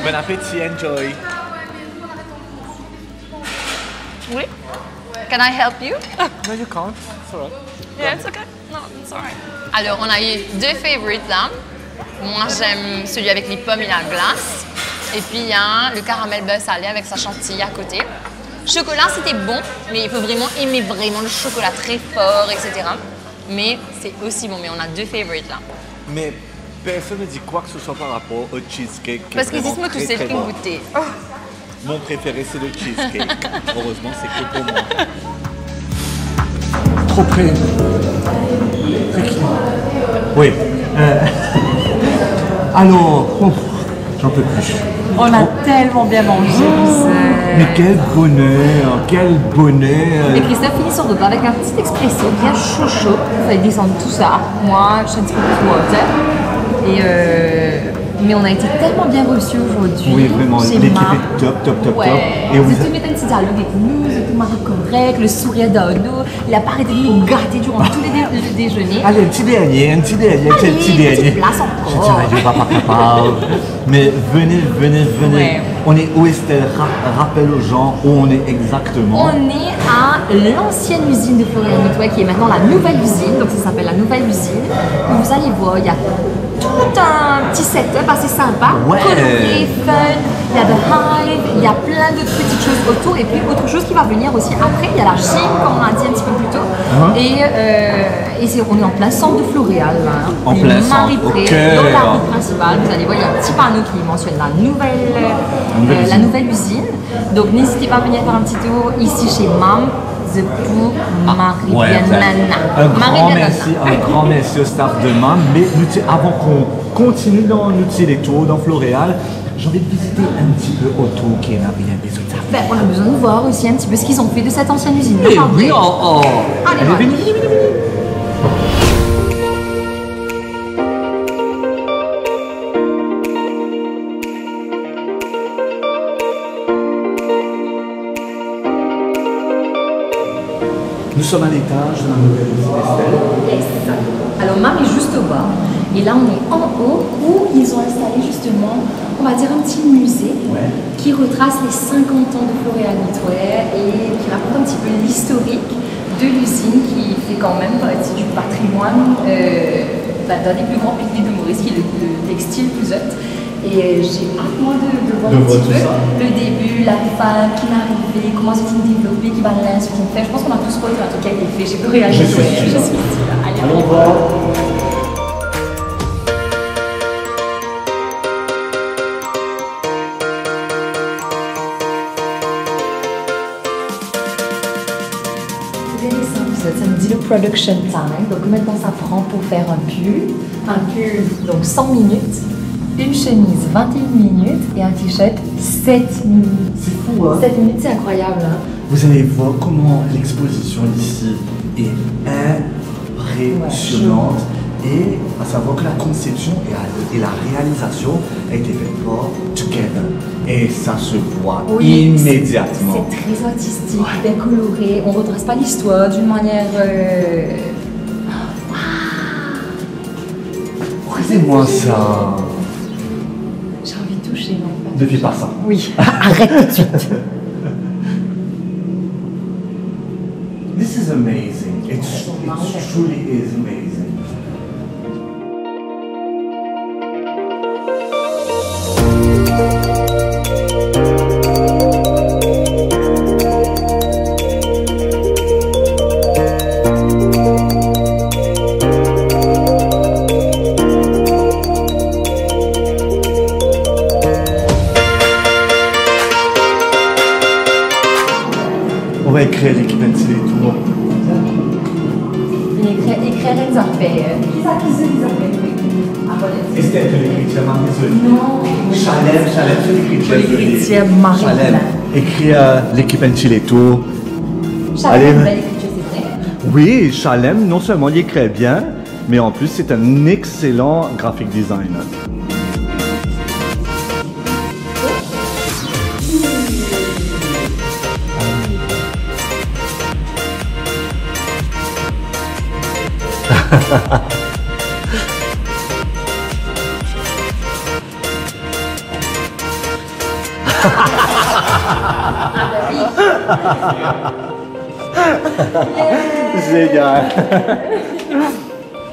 Bon appétit, enjoy. Oui? Can I help you? No, you can't. It's alright. Yeah, it's okay. No, it's alright. Alors, on a eu 2 favorites, là. Moi, j'aime celui avec les pommes et la glace. Et puis, il y a le caramel beurre salé avec sa chantilly à côté. Chocolat, c'était bon, mais il faut vraiment aimer vraiment le chocolat très fort, etc. Mais c'est aussi bon, mais on a 2 favorites, là. Mais personne ne dit quoi que ce soit par rapport au cheesecake. Parce qu'ils disent moi tout seul qui goûter. Mon préféré, c'est le cheesecake. Heureusement, c'est que pour moi. Trop près. C'est qui? Oui. Alors, j'en peux plus. On a tellement bien mangé. Mais quel bonheur, quel bonheur. Et Christophe finit son repas avec un petit expresso bien chaud. Vous fallait descendre tout ça. Moi, je suis un petit peu plus haute. Mais on a été tellement bien reçus aujourd'hui. Oui, vraiment, l'équipe est top. Et vous êtes mis un petit dialogue avec nous, vous êtes mari correct, le sourire d'Arnaud. Il n'a pas arrêté de nous gâter durant tous les déjeuners. Allez, un petit dernier. Petite place encore. Je dirais, pas capable. Mais venez. Ouais. On est où, Estelle? Rappelle aux gens où on est exactement. On est à l'ancienne usine de Florian Mitway, qui est maintenant la nouvelle usine. Donc ça s'appelle la nouvelle usine. Donc vous allez voir, il y a tout un petit setup assez sympa, coloré, fun. Il y a The Hive, il y a plein d'autres petites choses autour. Et puis autre chose qui va venir aussi après, il y a la gym, comme on a dit un petit peu plus tôt. On est en plein centre de Floréal, là. En plein centre, au cœur. Dans la rue principale, vous allez voir, il y a un petit panneau qui mentionne la nouvelle usine. Donc n'hésitez pas à venir faire un petit tour ici chez Mam. Pour Marie-Bienne-Nana. Un grand merci au staff de MAM. Mais avant qu'on continue dans les tours dans Floréal, j'ai envie de visiter un petit peu autour qui est là, bien besoin de on a besoin de voir aussi un petit peu ce qu'ils ont fait de cette ancienne usine. Oui, Allez, venez. Nous sommes à l'étage de la nouvelle usine, Estelle. Yes. Alors, Mam est juste au bas. Et là, on est en haut où ils ont installé justement, on va dire, un petit musée qui retrace les 50 ans de Florian Mitway et qui raconte un petit peu l'historique de l'usine qui fait quand même partie du patrimoine d'un des plus grands piliers de Maurice, qui est le textile Puzotte. Et j'ai hâte moi de voir un petit peu le début, la fin, qui m'est arrivé, comment c'est développé, qui va l'un, ce qu'il fait. Je pense qu'on a tous retenu un truc qui a été fait chez Florian Mitway. Je suis sûre. Allez, on va. Ça me dit le production time, donc combien de temps ça prend pour faire un pull. Un pull, donc 100 minutes, une chemise 21 minutes et un t-shirt 7 minutes. C'est fou, hein? 7 minutes, c'est incroyable. Hein? Vous allez voir comment l'exposition ici est impressionnante. Et à savoir que la conception et la réalisation a été faite par Together. Et ça se voit immédiatement. C'est très artistique, bien coloré. On ne retrace pas l'histoire d'une manière... Regardez-moi ça. J'ai envie de toucher. Ne fais pas ça. Oui, arrête tout de suite. This is amazing. It truly is amazing. On va écrire l'équipe un petit tour. Écrire les affaires. Qui ça qui se les affaires? Estelle, tu l'écris, tu as Marie-Soleil. Non. Chalem, tu l'écris, tu as Marie-Soleil. Chalem. Écris l'équipe Antiletto. Chalem, belle écriture, c'est vrai. Oui, Chalem, non seulement il écrit bien, mais en plus c'est un excellent graphic designer. Génial.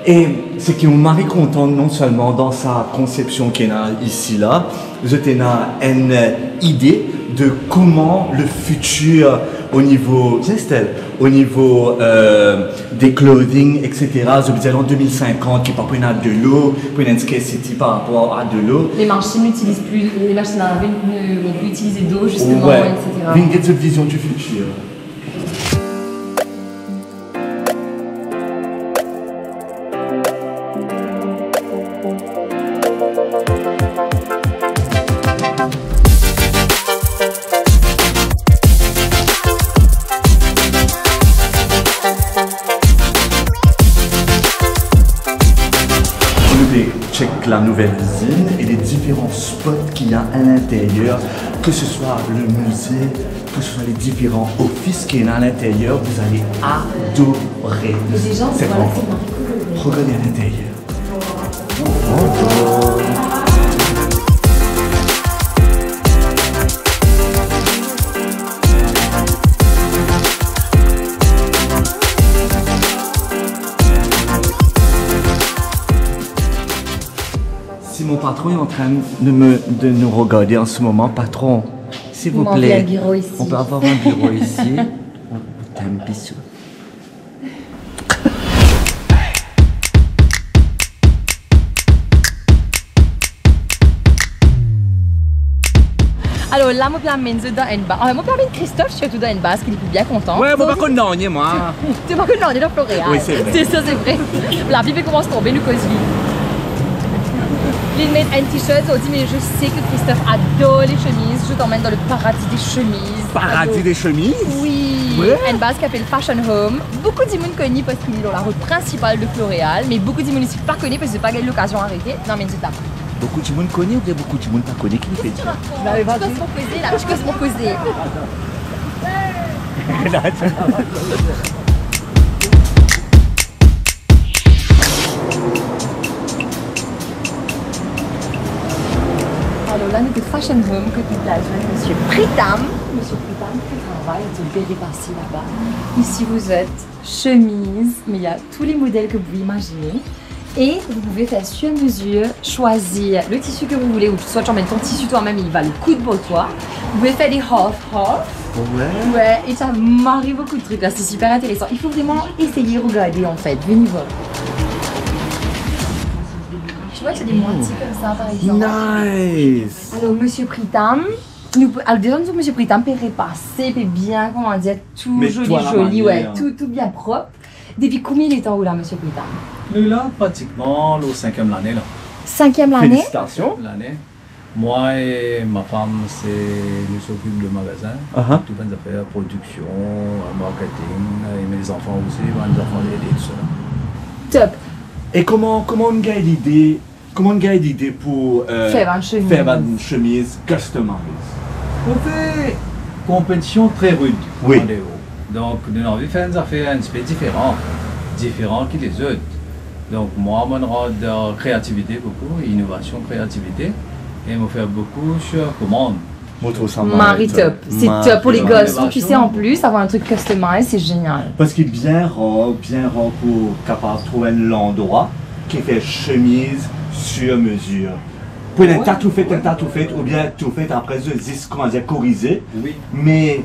Et ce qui me marie content non seulement dans sa conception qu'il y a ici là, j'étais une idée de comment le futur au niveau, au niveau des clothing, etc. Je veux dire en 2050, qui parle de l'eau, pour une scarcity par rapport à de l'eau. Les machines n'utilisent plus, les machines à laver ne vont plus utiliser d'eau justement, ouais. etc. Une cette vision du futur. Check la nouvelle usine et les différents spots qu'il y a à l'intérieur, que ce soit le musée, que ce soit les différents offices qu'il y a à l'intérieur, vous allez adorer. Les gens, c'est voilà, bon. Regardez à l'intérieur. Si mon patron est en train de nous regarder en ce moment, patron, s'il vous plaît, on peut avoir un bureau ici. On t'aime, bisous. Alors là, je m'amène dans une base. Je m'amène Christophe, je suis tout dans une base, qui est plus bien content. Ouais, je ne vais pas moi. Tu vas pas dans Floréal. Oui, c'est vrai. C'est ça, c'est vrai. La vie commence à tomber, nous cause il met un t-shirt, on dit mais je sais que Christophe adore les chemises, je t'emmène dans le paradis des chemises. Paradis des chemises? Oui, ouais. Une base qui s'appelle Fashion Home. Beaucoup de monde connaît parce qu'il est dans la route principale de Floréal, mais beaucoup de monde ici pas connaît parce que c'est pas l'occasion d'arrêter. Non mais c'est ça. Beaucoup de monde connaît ou bien beaucoup de monde pas connaît qui fait ça? Je cause mon posé là, je cause mon posé. Alors là, nous sommes Fashion Home, que nous avons Monsieur Pritam. Monsieur Pritam qui travaille, vous verrez passer là-bas. Ici, vous êtes chemise, mais il y a tous les modèles que vous pouvez imaginer. Et vous pouvez faire sur mesure, choisir le tissu que vous voulez, ou soit tu emmènes ton tissu toi-même, il va le coup de beau toi. Vous pouvez faire des half-half. Ouais. Ouais, et ça marie beaucoup de trucs là, c'est super intéressant. Il faut vraiment essayer de regarder en fait, venez voir. Tu vois, tu as des moitiés comme ça par exemple. Nice. Alors, Monsieur Pritam, alors déjà, Monsieur Pritam peut repasser, peut bien, comment dire, tout mais joli, ouais, tout bien propre. Depuis combien de temps là, Monsieur Pritam? Nous là, pratiquement, le 5e l'année là. 5e l'année? Félicitations. L'année. Moi et ma femme, nous s'occupons du magasin, tout les affaires, production, marketing, et mes enfants aussi, mes enfants aider tout ça. Top. Et comment on gagne l'idée? Comment on gagne l'idée pour faire une chemise customized? On fait compétition très rude. Oui. Donc, nous avons fait des affaires un peu différentes que les autres. Donc, moi, je me rends créativité beaucoup, innovation, créativité, et je fais beaucoup sur commande. Marie top, c'est top pour les gosses. Donc, tu sais, en plus, avoir un truc customized, c'est génial. Parce qu'il est bien rare pour capable de trouver un endroit qui fait chemise sur mesure. Pour un tatou fait, ou bien tout fait après, comment dire, corrigé, oui. Mais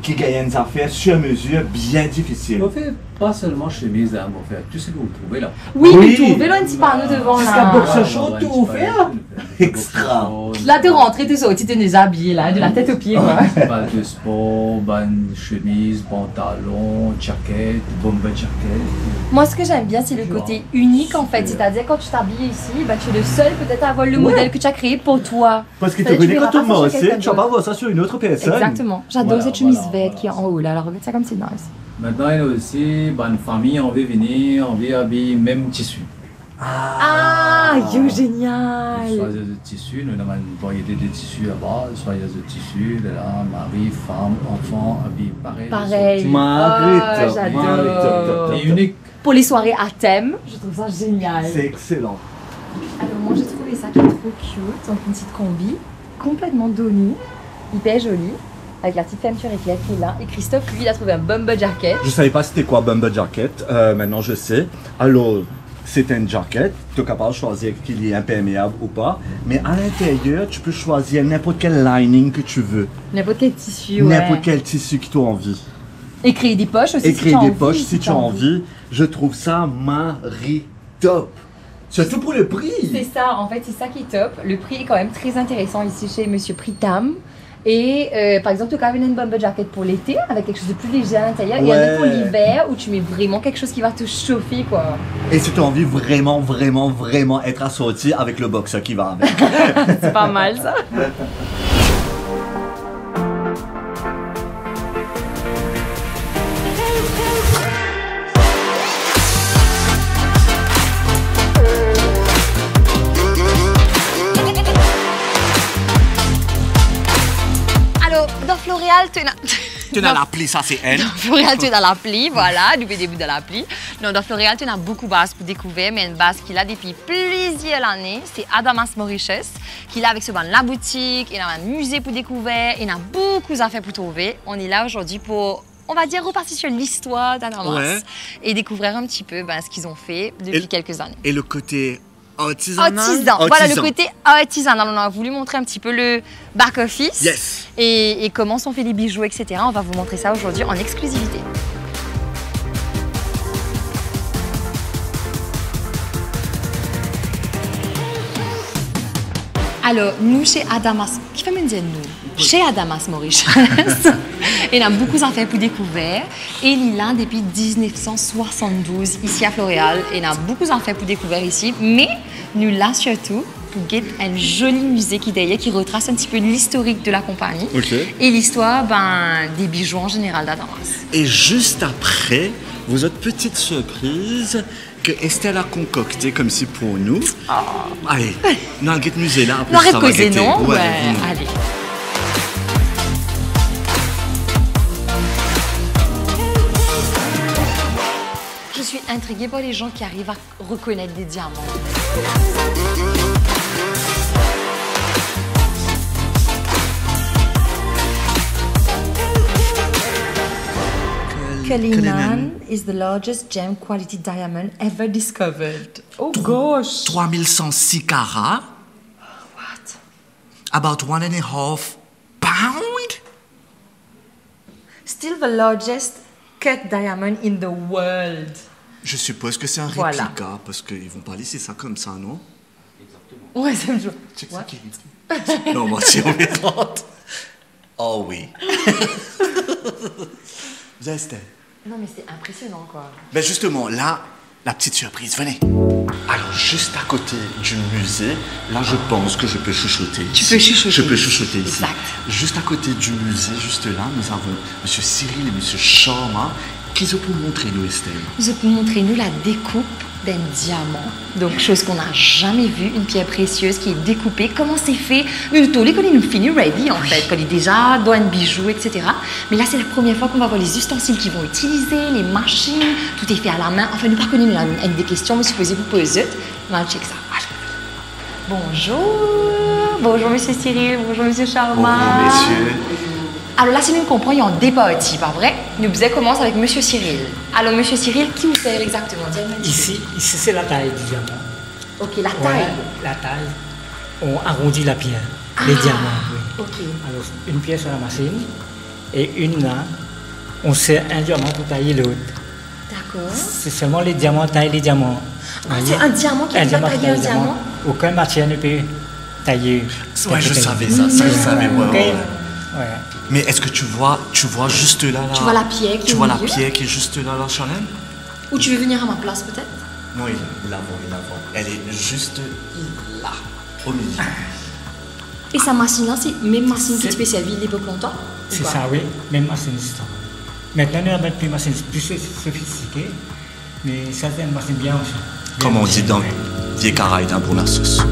qui gagne des affaires sur mesure bien difficiles. On fait pas seulement chemise, on fait tout ce que vous trouvez là. Oui, mais tout, vélo un petit panneau devant là. Jusqu'à boxer chaud, tout fait. extra. Là, t'es rentré, t'es sorti, t'es déshabillé, là, de la tête aux pieds, quoi. Bas de sport, bonne chemise, pantalon, jacket, bomber jacket. Moi, ce que j'aime bien, c'est le côté unique, en fait. C'est-à-dire, quand tu t'habilles ici, bah, tu es le seul, peut-être, à avoir le modèle que tu as créé pour toi. Parce que tu connais quand on aussi, tu vas pas voir ça sur une autre personne. Exactement. J'adore cette chemise verte qui est en haut, là. Alors, regarde ça comme c'est nice. Maintenant, il y a aussi, bonne famille, on veut venir, on veut habiller même tissu. Ah, yo, génial! Choisir de tissu, nous avons une variété de tissus là-bas, choisir de tissu, de là, mari, femme, enfant, habillé pareil. Pareil. J'adore. C'est unique. Pour les soirées à thème, je trouve ça génial. C'est excellent. Alors moi j'ai trouvé ça qui est trop cute, donc une petite combi, complètement donnée, hyper jolie, avec la petite fermeture éclair qui est là. Et Christophe, lui, il a trouvé un bomber jacket. Je savais pas c'était quoi bomber jacket, maintenant je sais. Alors, c'est un jacket, tu es capable de choisir qu'il est imperméable ou pas, mais à l'intérieur, tu peux choisir n'importe quel lining que tu veux. N'importe quel tissu, ouais. N'importe quel tissu que tu as envie. Et créer des poches aussi. Et créer des poches si tu as envie. Je trouve ça top. Surtout pour le prix. C'est ça, en fait, c'est ça qui est top. Le prix est quand même très intéressant ici chez Monsieur Pritam. Et par exemple, tu as quand même une bomber jacket pour l'été avec quelque chose de plus léger à l'intérieur. Ouais. Et un autre pour l'hiver où tu mets vraiment quelque chose qui va te chauffer, quoi. Et si tu as envie vraiment être assorti avec le boxer qui va avec. C'est pas mal ça. Dans Floréal, tu as l'appli, ça c'est elle. Dans Floréal, tu as l'appli, voilà, du début de l'appli. Non, dans Floréal, tu as beaucoup de bases pour découvrir, mais une base qu'il a depuis plusieurs années, c'est Adamas Mauritius, qu'il a avec ce banc la boutique, il a un musée pour découvrir, il a beaucoup d'affaires pour trouver. On est là aujourd'hui pour, on va dire, repartir sur l'histoire d'Adamas et découvrir un petit peu ce qu'ils ont fait depuis quelques années. Et le côté artisanal. Voilà le côté artisanal. On a voulu montrer un petit peu le back-office et comment sont faits les bijoux, etc. On va vous montrer ça aujourd'hui en exclusivité. Alors, nous, chez Adamas, qui fait me dire nous? Chez Adamas Mauritius, il a beaucoup d'affaires pour découvrir. Et il est là depuis 1972, ici à Floréal. Il a beaucoup d'affaires pour découvrir ici. Mais nous, là, surtout, pour guetter un joli musée qui derrière, qui retrace un petit peu l'historique de la compagnie. Et l'histoire des bijoux en général d'Adamas. Et juste après, vos autres petites surprises que Estelle a concocté comme si pour nous. Allez, on a le musée là. On arrête de causer, non? Ouais, allez. Je suis intriguée par les gens qui arrivent à reconnaître des diamants. Cullinan is the largest gem quality diamond ever discovered. Oh gosh! 3106 carats. What? About 1.5 pound? Still the largest cut diamond in the world. Je suppose que c'est un réplica, parce qu'ils vont pas laisser ça comme ça, non? Exactement. Ouais, c'est le jour. C'est ça qui est. Non, moi, si on est 30. Oh oui. Vous avez Estelle? Non, mais c'est impressionnant, quoi. Ben justement, là, la petite surprise, venez. Alors, juste à côté du musée, là, je pense que je peux chuchoter. Tu peux chuchoter. Je peux chuchoter ici. Exact. Juste à côté du musée, juste là, nous avons M. Cyril et M. Sharma qui se peuvent montrer nous, Estelle. Ils peuvent montrer nous la découpe d'un diamant. Donc, chose qu'on n'a jamais vue, une pierre précieuse qui est découpée. Comment c'est fait? Nous, tous les qu'on nous finit ready, en fait, qu'on est déjà dans un bijou, etc. Mais là, c'est la première fois qu'on va voir les ustensiles qu'ils vont utiliser, les machines, tout est fait à la main. Enfin, nous, par contre, nous avons des questions, me suis posé pour poser. On va checker ça. Bonjour. Bonjour, monsieur Cyril. Bonjour, monsieur Sharma. Bonjour, messieurs. Alors là, si nous comprenons, il y a un départi, pas vrai? Nous commencer avec monsieur Cyril. Alors, monsieur Cyril, qui vous fait exactement? Ici c'est la taille du diamant. Ok, la taille. Ouais, la taille. On arrondit la pierre, les diamants. Oui. Ok. Alors, une pièce à la machine et une là, on sert un diamant pour tailler l'autre. D'accord. C'est seulement les diamants taillent les diamants. Ah, c'est un diamant qui va tailler un diamant? Aucune matière ne peut tailler. Ouais, je savais ça, je savais, ouais. Ouais. Mais est-ce que tu vois juste là, Tu vois la pierre qui est au milieu? Pierre qui est juste là, Chanel? Ou tu veux venir à ma place peut-être? Non, il la voit. Elle est juste là, au milieu. Et sa machine là, c'est même machine qui te servi l'époque longtemps? C'est ça, oui, même machine. Maintenant, nous avons des machines plus sophistiquées, mais ça, c'est une machine bien aussi. Comme on dit dans Vieux Caraïbes, hein, pour la sauce.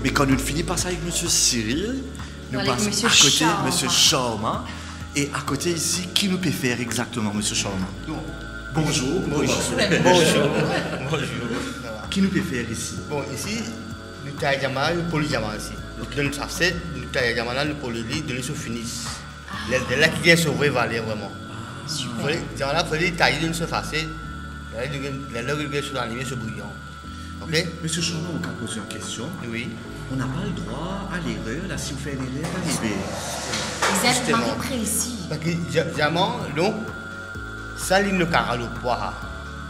Mais quand nous finissons par ça avec M. Cyril, nous passons à côté M. Charmant. Et à côté ici, qui nous peut faire exactement, M. Charmant? Bonjour. Qui nous peut faire ici? Bon, ici, nous avons le polydiamant ici. Dans le facette, nous avons le polyli, de l'eau finisse. Là qui vient sauver Valère vraiment. Super. Il faut tailler une facette, la langue qui est sur l'animé, c'est brillant. Ok? Monsieur Charmant, on peut poser une question. Oui. On n'a pas le droit à l'erreur, là, si vous faites une erreur, arrivez. Exactement précis. Parce que diamant, donc, ça ligne le carré le poids.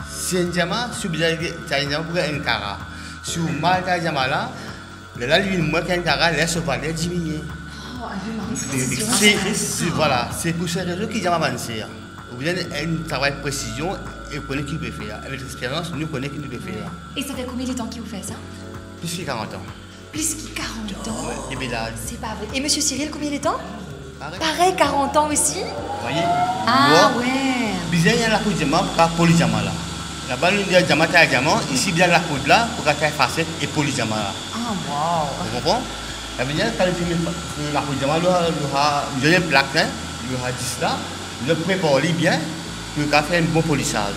Si un diamant, si vous avez un diamant pour un carré, si vous mettez un diamant là, la ligne moins qu'un carré, laisse valeur diminuer. Voilà, c'est pour ces raisons qu'il y a avancé. Vous avez un travail de précision et vous connaissez qui peut faire. Avec l'expérience, nous connaissons qui peut faire. Et ça fait combien de temps qu'il vous fait ça? Plus que 40 ans. Plus que 40 ans? Ouais, c'est pas vrai. Et monsieur Cyril, combien de temps? Pareil, 40 ans aussi? Vous voyez? Ah ouais. Bizarre, il y a la peau de diamant pour polydiamant là. Là-bas, il y a diamant à diamant. Ici, il y a la peau de là pour faire facette et polydiamant là. Ah, wow. Vous comprenez? Ça veut dire que quand il filme la peau de diamant, il y a une plaque, il y a 10 là. Il prépare bien pour faire un bon polissage.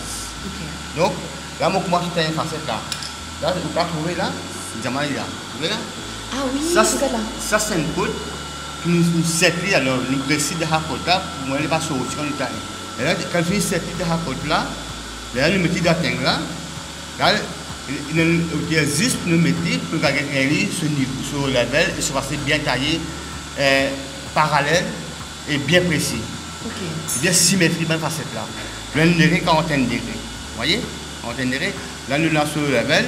Donc, là, on commence à faire une facette là. Là, vous pouvez trouver là, le diamant est là. Vous voyez là? Ah oui, ça, c'est là. Ça, c'est une côte qui nous sétlit, alors nous précise de la côte là, pour moi, elle va sortir quand nous taille. Et là, quand nous sétlit de la côte là, nous mettons dans la là, là, il existe pour nous mettre pour gagner sur le level et se passer bien taillé, parallèle et bien précis. Bien symétrique dans la facette là. Là, nous avons 40 degrés. Vous voyez? 40 degrés. Là, nous lançons le level.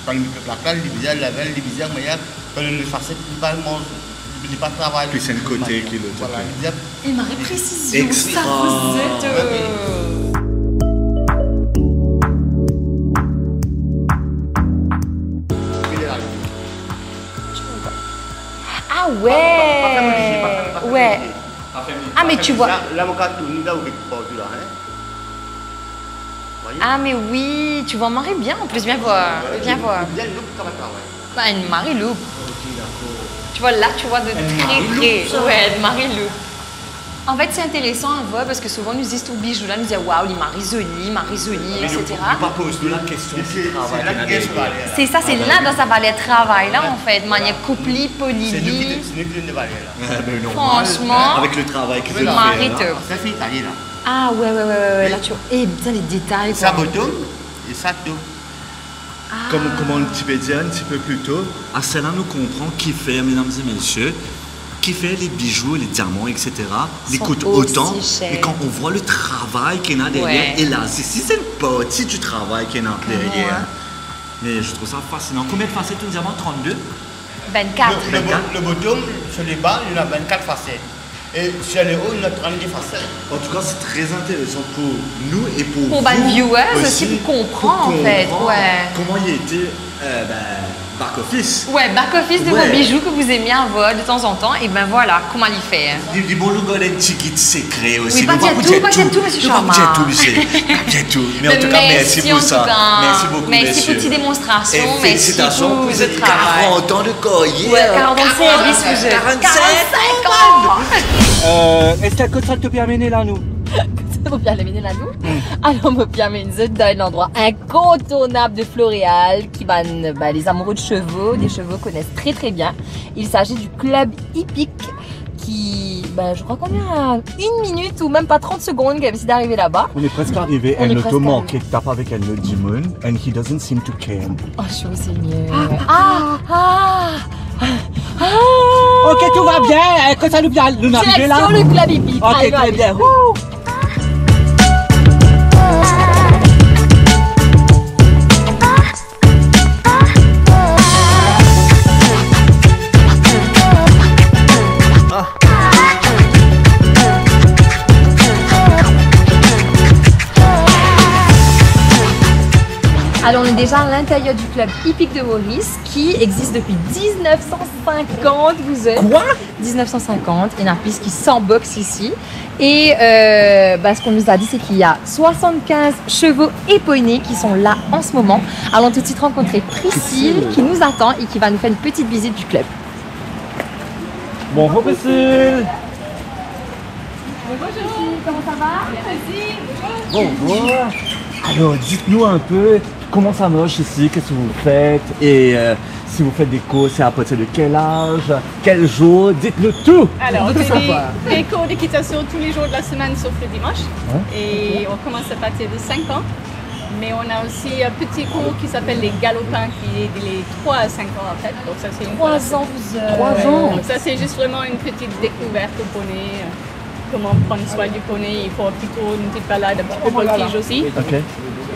Quand nous mettons la le diviseur, le level, le diviseur, quand nous faisons il n'y a pas de travail. Puis c'est le côté qui le voilà. Et ma précision, extra. Ça vous êtes... Ah ouais. Ouais. Ah mais tu vois... Là, mon cas, tout là où il est là. Ah mais oui, tu vois Marie bien en plus, viens voir. Viens voir. Bah, une Marie-Loup. Tu vois là, tu vois de très près. Ouais, de Marie-Loup. En fait, c'est intéressant à voir parce que souvent, nous disent tout bijou là, nous disent waouh, les Marisoli, etc. C'est ça, c'est là dans sa vallée de travail là en fait, manière coupli, poli. Franchement, avec le travail que tu Marie fais. Ça fait italien là. Ah ouais, là tu vois. Et bien les détails. Ça bottom et ça tout. Comme on le peut dire un petit peu plus tôt, à cela nous comprend qui fait, mesdames et messieurs, qui fait les bijoux, les diamants, etc. Les coûtent autant. Et quand on voit le travail qu'il y a derrière, et là, c'est une partie du travail qu'il y a derrière. Mais je trouve ça fascinant. Combien de facettes un diamant? 32? 24. Le bottom, sur les bas, il y a 24 facettes. Et sur les hauts, il y a 32 facettes. En tout cas, c'est très intéressant pour nous et pour vous. Pour les viewers aussi, pour comprendre en fait. Ouais. Comment il était back-office. Ouais, back-office de vos bijoux que vous aimez avoir de temps en temps. Et ben voilà, comment il fait. Des bons logos, des petits secrets aussi. Oui, pas dire tout, monsieur Charmant. Pas dire tout. Mais en tout cas, merci pour ça. Merci beaucoup, merci pour cette démonstration. Et félicitations pour ces 40 ans de carrière. Ouais, 40 ans de service, vous êtes. 45 ans. Est-ce que ça te permet là, nous? On peut bien l'amener là nous. Alors on peut bien amener dans un endroit incontournable de Floréal qui les amoureux de chevaux, des chevaux connaissent très très bien. Il s'agit du club hippique qui, je crois qu'on est à 1 minute ou même pas 30 secondes qu'il a décidé d'arriver là-bas. On est presque arrivé. Elle ne te manque et tape avec elle le demon and he doesn't seem to care. Oh, je suis au Seigneur. Ok, tout va bien. Quand ça nous vient, nous arrivons là. Direction le club hippique. Ok, très bien. Alors, on est déjà à l'intérieur du club hippique de Maurice qui existe depuis 1950. Vous êtes Quoi? 1950. Il y a une piste qui s'emboxe ici. Et ce qu'on nous a dit, c'est qu'il y a 75 chevaux et poneys qui sont là en ce moment. Allons tout de suite rencontrer Priscille qui nous attend et qui va nous faire une petite visite du club. Bonjour Priscille. Bonjour Jessie, comment ça va? Bonjour. Alors dites-nous un peu comment ça marche ici, qu'est-ce que vous faites et si vous faites des cours, c'est à partir de quel âge, quel jour, dites-le tout. Alors, on tout fait des cours d'équitation tous les jours de la semaine sauf le dimanche. Et on commence à partir de 5 ans. Mais on a aussi un petit cours qui s'appelle les galopins qui est les 3 à 5 ans en fait. Donc ça c'est une 3 ans, vous 3 ans. Donc ça c'est juste vraiment une petite découverte au poney. Comment prendre soin du poney, il faut plutôt une petite balade un petit peu voltige aussi. Okay.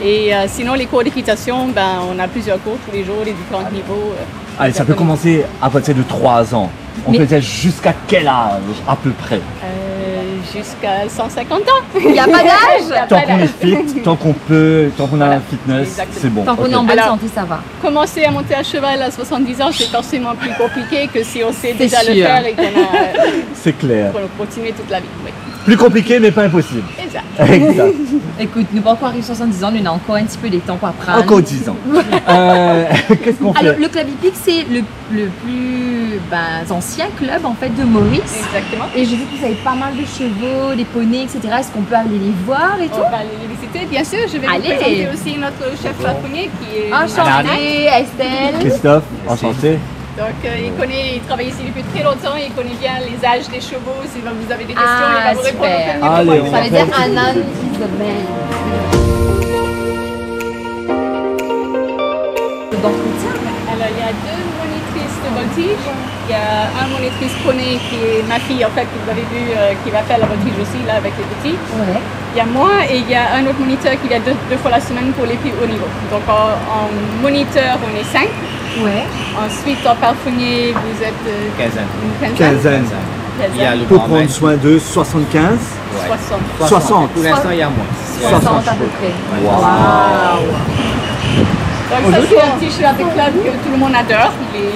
Et sinon les cours d'équitation, on a plusieurs cours tous les jours, les différents niveaux. Allez, ça peut commencer à partir de 3 ans. On peut dire jusqu'à quel âge à peu près? Jusqu'à 150 ans. Il n'y a pas d'âge. Tant qu'on est fit, tant qu'on a un fitness, c'est bon. Tant qu'on est en bonne santé, ça va. Commencer à monter à cheval à 70 ans, c'est forcément plus compliqué que si on sait déjà sûr. le faire et qu'on a... C'est clair. Pour continuer toute la vie. Oui. Plus compliqué, mais pas impossible. Exact. Exact. Écoute, nous pas encore arriver à 70 ans, nous on a encore un petit peu de temps pour apprendre. Encore 10 ans. Qu'est-ce qu'on fait? Alors, le club hippique, c'est le plus ancien club en fait de Maurice. Exactement. Et j'ai vu que vous avez pas mal de chevaux, des poneys, etc. Est-ce qu'on peut aller les voir et tout? On va aller les visiter, bien sûr. Je vais vous présenter aussi notre chef harponnier qui est... Enchantée, Estelle. Christophe, enchanté. Donc, il travaille ici depuis très longtemps, il connaît bien les âges des chevaux. Si vous avez des questions, il va vous répondre au premier Allez, ça veut dire Anan Isabelle. D'entretien. Alors, il y a 2 monitrices de voltige. Il y a un monitrice poney qui est ma fille, en fait, que vous avez vu, qui va faire la voltige aussi, là, avec les petits. Ouais. Il y a moi et il y a un autre moniteur qui vient deux fois la semaine pour les plus hauts niveaux. Donc, en moniteur, on est 5. Ouais. Ensuite, en parfumé, vous êtes une Quinzaine. Il y a le Pour grand prendre maître. soin de 75. 60. Pour l'instant, il y a moins. 60 à peu près. Wow. Donc ça c'est un petit cheval de club que tout le monde adore.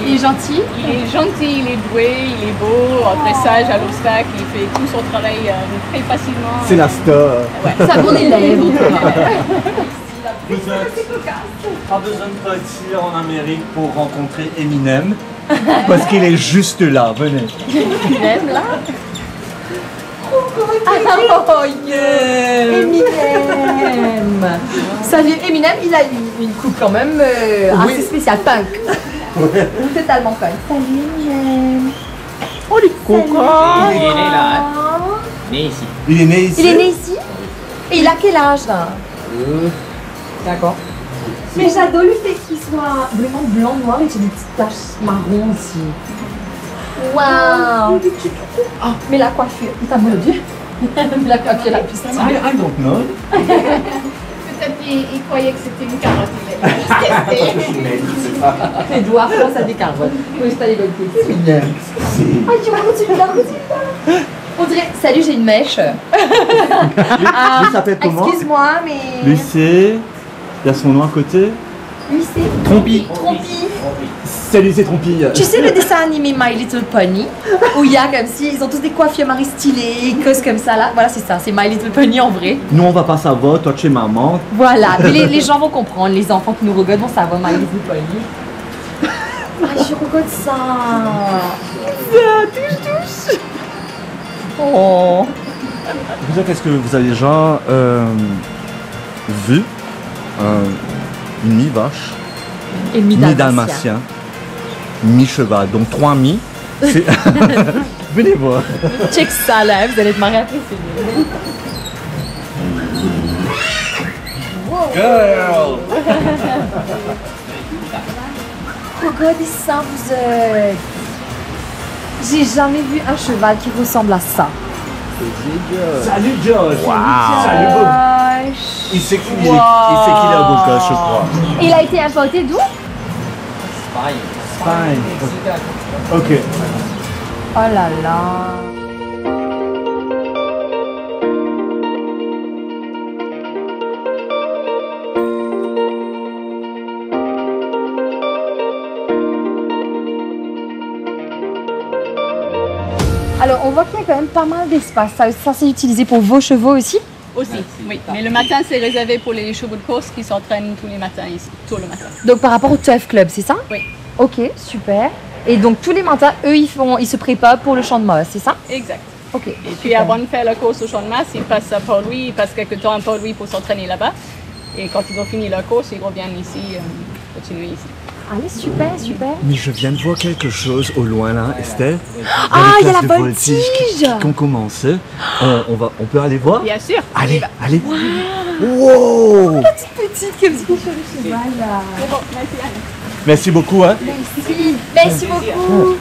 Il est gentil. Il est gentil, il est doué, il est beau, en dressage, à l'obstacle, il fait tout son travail très facilement. C'est la star. Ouais. Ça bon élève. Vous n'avez pas besoin de partir en Amérique pour rencontrer Eminem. Parce qu'il est juste là, venez. Eminem là. Oh yeah! Eminem! Salut Eminem, il a une coupe quand même assez spéciale, punk. Totalement punk. Salut Eminem! Oh les coca! Il est né là. Né ici. Il est né ici? Il est né ici? Et il a quel âge là? D'accord. Mais j'adore le fait qu'il soit vraiment blanc, noir et qu'il y ait des petites taches marron aussi. Waouh! Oh, mais la coiffure, il t'a mordu? La coiffure la plus stylée. I don't know. Peut-être qu'il croyait que c'était une carotte. Il a juste testé. Les doigts, ça des carottes. Oui, c'est les bonnes questions. Ah, tu vas continuer. On dirait, salut, j'ai une mèche. Lui s'appelle comment? Excuse-moi, mais... Lui c'est... Il y a son nom à côté. Lui c'est... Trompi. Salut, c'est Trompi. Tu sais le dessin animé My Little Pony? Où il y a comme si, ils ont tous des coiffures marie stylées, cosses comme ça là. Voilà, c'est ça, c'est My Little Pony en vrai. Nous, on va pas savoir, toi, tu es maman. Voilà, mais les gens vont comprendre, les enfants qui nous regardent vont savoir My Little Pony. Ah, je regarde ça. Touche. Oh. Vous êtes, est-ce que vous avez déjà vu une mi-vache, Et mi-dalmatien, mi-cheval, donc 3 mi. Venez voir. Check ça là, vous allez être mariés après. Girl. Regardez ça, vous êtes. J'ai jamais vu un cheval qui ressemble à ça. Salut Josh. Wow. Salut Bob. Il sait qu'il est un beau gosse, je crois. Et il a été importé d'où? Fine. Ok. Oh là là. Alors, on voit qu'il y a quand même pas mal d'espace. Ça c'est utilisé pour vos chevaux aussi? Aussi, oui. Mais le matin, c'est réservé pour les chevaux de course qui s'entraînent tous les matins ici, tôt le matin. Donc, par rapport au Turf Club, c'est ça? Oui. Ok, super. Et donc, tous les matins, eux, ils se préparent pour le champ de masse, c'est ça? Exact. Ok. Et puis, avant de faire la course au champ de masse, ils passent à Port-Louis, ils passent quelques temps à Port-Louis pour s'entraîner là-bas. Et quand ils ont fini leur course, ils reviennent ici, continuer ici. Allez, super, super. Mais je viens de voir quelque chose au loin là, Estelle. Ah, il y a la voltige qu'on commence. On peut aller voir? Bien sûr. Allez, allez. Wow. La petite qui est sur le cheval là. C'est bon, merci Anne. Merci beaucoup. Hein. Merci beaucoup.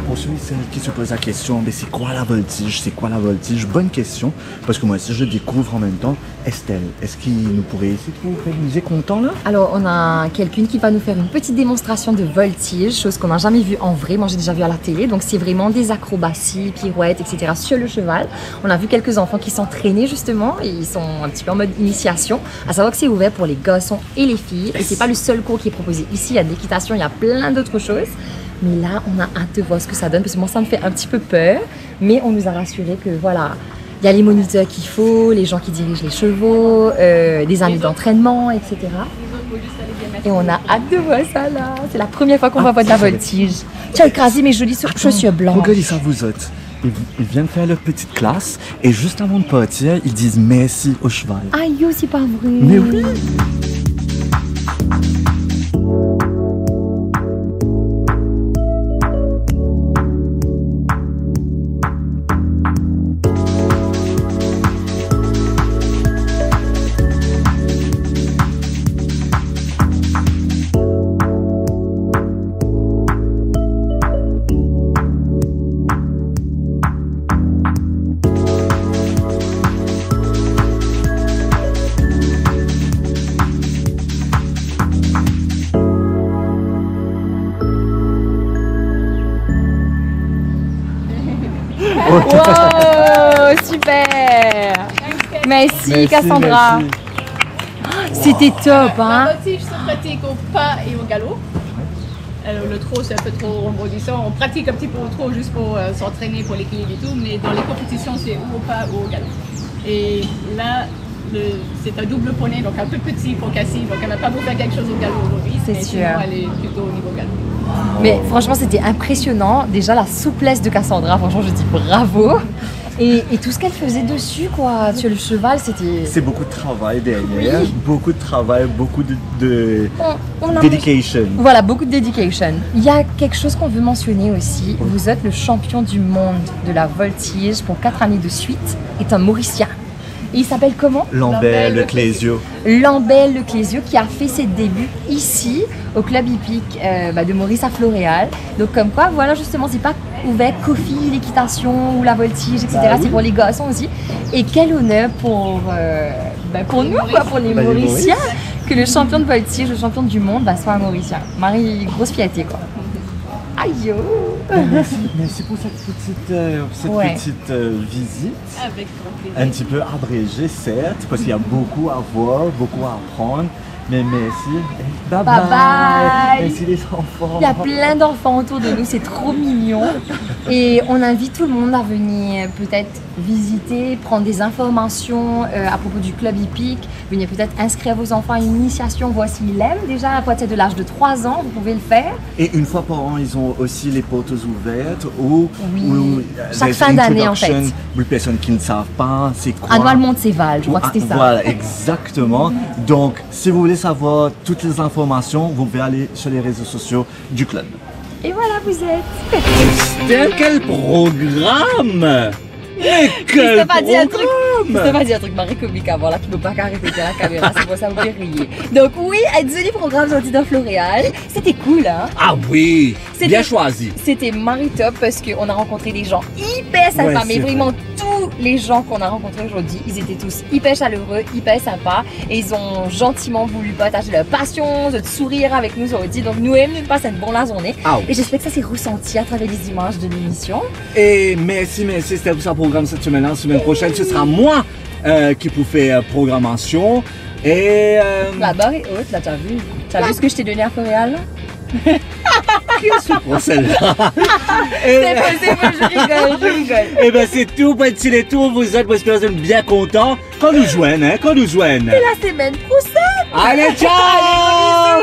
Pour celui qui se pose la question, mais c'est quoi la voltige? C'est quoi la voltige? Bonne question, parce que moi si je découvre en même temps. Estelle, est-ce qu'il nous pourrait essayer de vous faire musée content là? Alors on a quelqu'un qui va nous faire une petite démonstration de voltige, chose qu'on n'a jamais vue en vrai. Moi j'ai déjà vu à la télé, donc c'est vraiment des acrobaties, pirouettes, etc. sur le cheval. On a vu quelques enfants qui s'entraînaient justement et ils sont un petit peu en mode initiation. À savoir que c'est ouvert pour les garçons et les filles et c'est pas le seul cours qui est proposé ici. Il y a de l'équitation, il y a plein d'autres choses. Mais là, on a hâte de voir ce que ça donne parce que moi, ça me fait un petit peu peur. Mais on nous a rassuré que voilà, il y a les moniteurs qu'il faut, les gens qui dirigent les chevaux, des années d'entraînement, etc. Et on a hâte de voir ça là. C'est la première fois qu'on va voir de la voltige. Tu as écrasé mes jolies chaussures blanches. Regardez ça, vous autres. Ils viennent faire leur petite classe et juste avant de partir, ils disent merci au cheval. Aïe, c'est pas vrai. Mais oui. Wow, super. Merci Cassandra. C'était top, hein. La voltige se pratique au pas et au galop. Alors, le trot, c'est un peu trop rebondissant. On pratique un petit peu au trot juste pour s'entraîner pour l'équilibre et tout, mais dans les compétitions, c'est ou au pas ou au galop. Et là, c'est un double poney, donc un peu petit pour Cassie, donc elle n'a pas beau faire quelque chose au galop aujourd'hui. C'est sûr. Sinon, elle est plutôt au niveau galop. Mais franchement, c'était impressionnant. Déjà, la souplesse de Cassandra, franchement, je dis bravo. Et tout ce qu'elle faisait dessus, quoi, sur le cheval, c'était... C'est beaucoup de travail derrière, oui. Beaucoup de travail, beaucoup de dedication. Voilà, beaucoup de dedication. Il y a quelque chose qu'on veut mentionner aussi. Vous êtes le champion du monde de la voltige pour 4 années de suite, est un Mauricien. Et il s'appelle comment? Lambert Leclésio. Lambert Leclésio qui a fait ses débuts ici au club hippique de Maurice à Floréal. Donc comme quoi, voilà justement, c'est pas ouvert qu'aux filles, l'équitation ou la voltige, etc. Bah oui. C'est pour les garçons aussi. Et quel honneur pour nous, quoi, pour les Mauriciens, que le champion de voltige, le champion du monde, soit un Mauricien. Marie, grosse fierté, quoi. Aïe. Merci pour cette petite visite. Avec grand plaisir. Un petit peu abrégée, certes, parce qu'il y a beaucoup à voir, beaucoup à apprendre. Mais merci. Bye bye. Bye bye. Merci les enfants. Il y a plein d'enfants autour de nous, c'est trop mignon. Et on invite tout le monde à venir peut-être visiter, prendre des informations à propos du club hippique, venir peut-être inscrire vos enfants à une initiation, voir s'ils l'aiment déjà à partir de l'âge de 3 ans, vous pouvez le faire. Et une fois par an, ils ont aussi les portes ouvertes ou chaque fin d'année en fait. Pour les personnes qui ne savent pas, c'est quoi? Annual Montséval, je crois que c'était ça. Voilà, exactement. Donc, si vous voulez savoir toutes les informations, vous pouvez aller sur les réseaux sociaux du club. Et voilà, vous êtes. Quel programme! Christophe a dit un truc, Marie comique avant là, tu peux pas qu'à répéter à la caméra, c'est pour ça vous pouvez rire. Donc oui, un joli programme sorti dans Floréal, c'était cool hein. Ah oui, bien choisi. C'était Marie top parce qu'on a rencontré des gens hyper sympas, mais vraiment tous les gens qu'on a rencontrés aujourd'hui, ils étaient tous hyper chaleureux, hyper sympas et ils ont gentiment voulu partager leur passion, de sourire avec nous aujourd'hui. Donc nous-mêmes, nous passons une bonne journée et j'espère que ça s'est ressenti à travers les images de l'émission. Et merci, c'était pour ça programme cette semaine. La semaine prochaine, ce sera moi qui vous fais programmation. Et la barre est haute, là, t'as vu? T'as vu ce que je t'ai donné à Floréal? Qui se prend celle-là? C'est possible, je rigole. Eh ben c'est tout, petit les tours, vous êtes bien contents. Quand nous joignent, hein, quand nous joignent. C'est la semaine prochaine. Allez, ciao!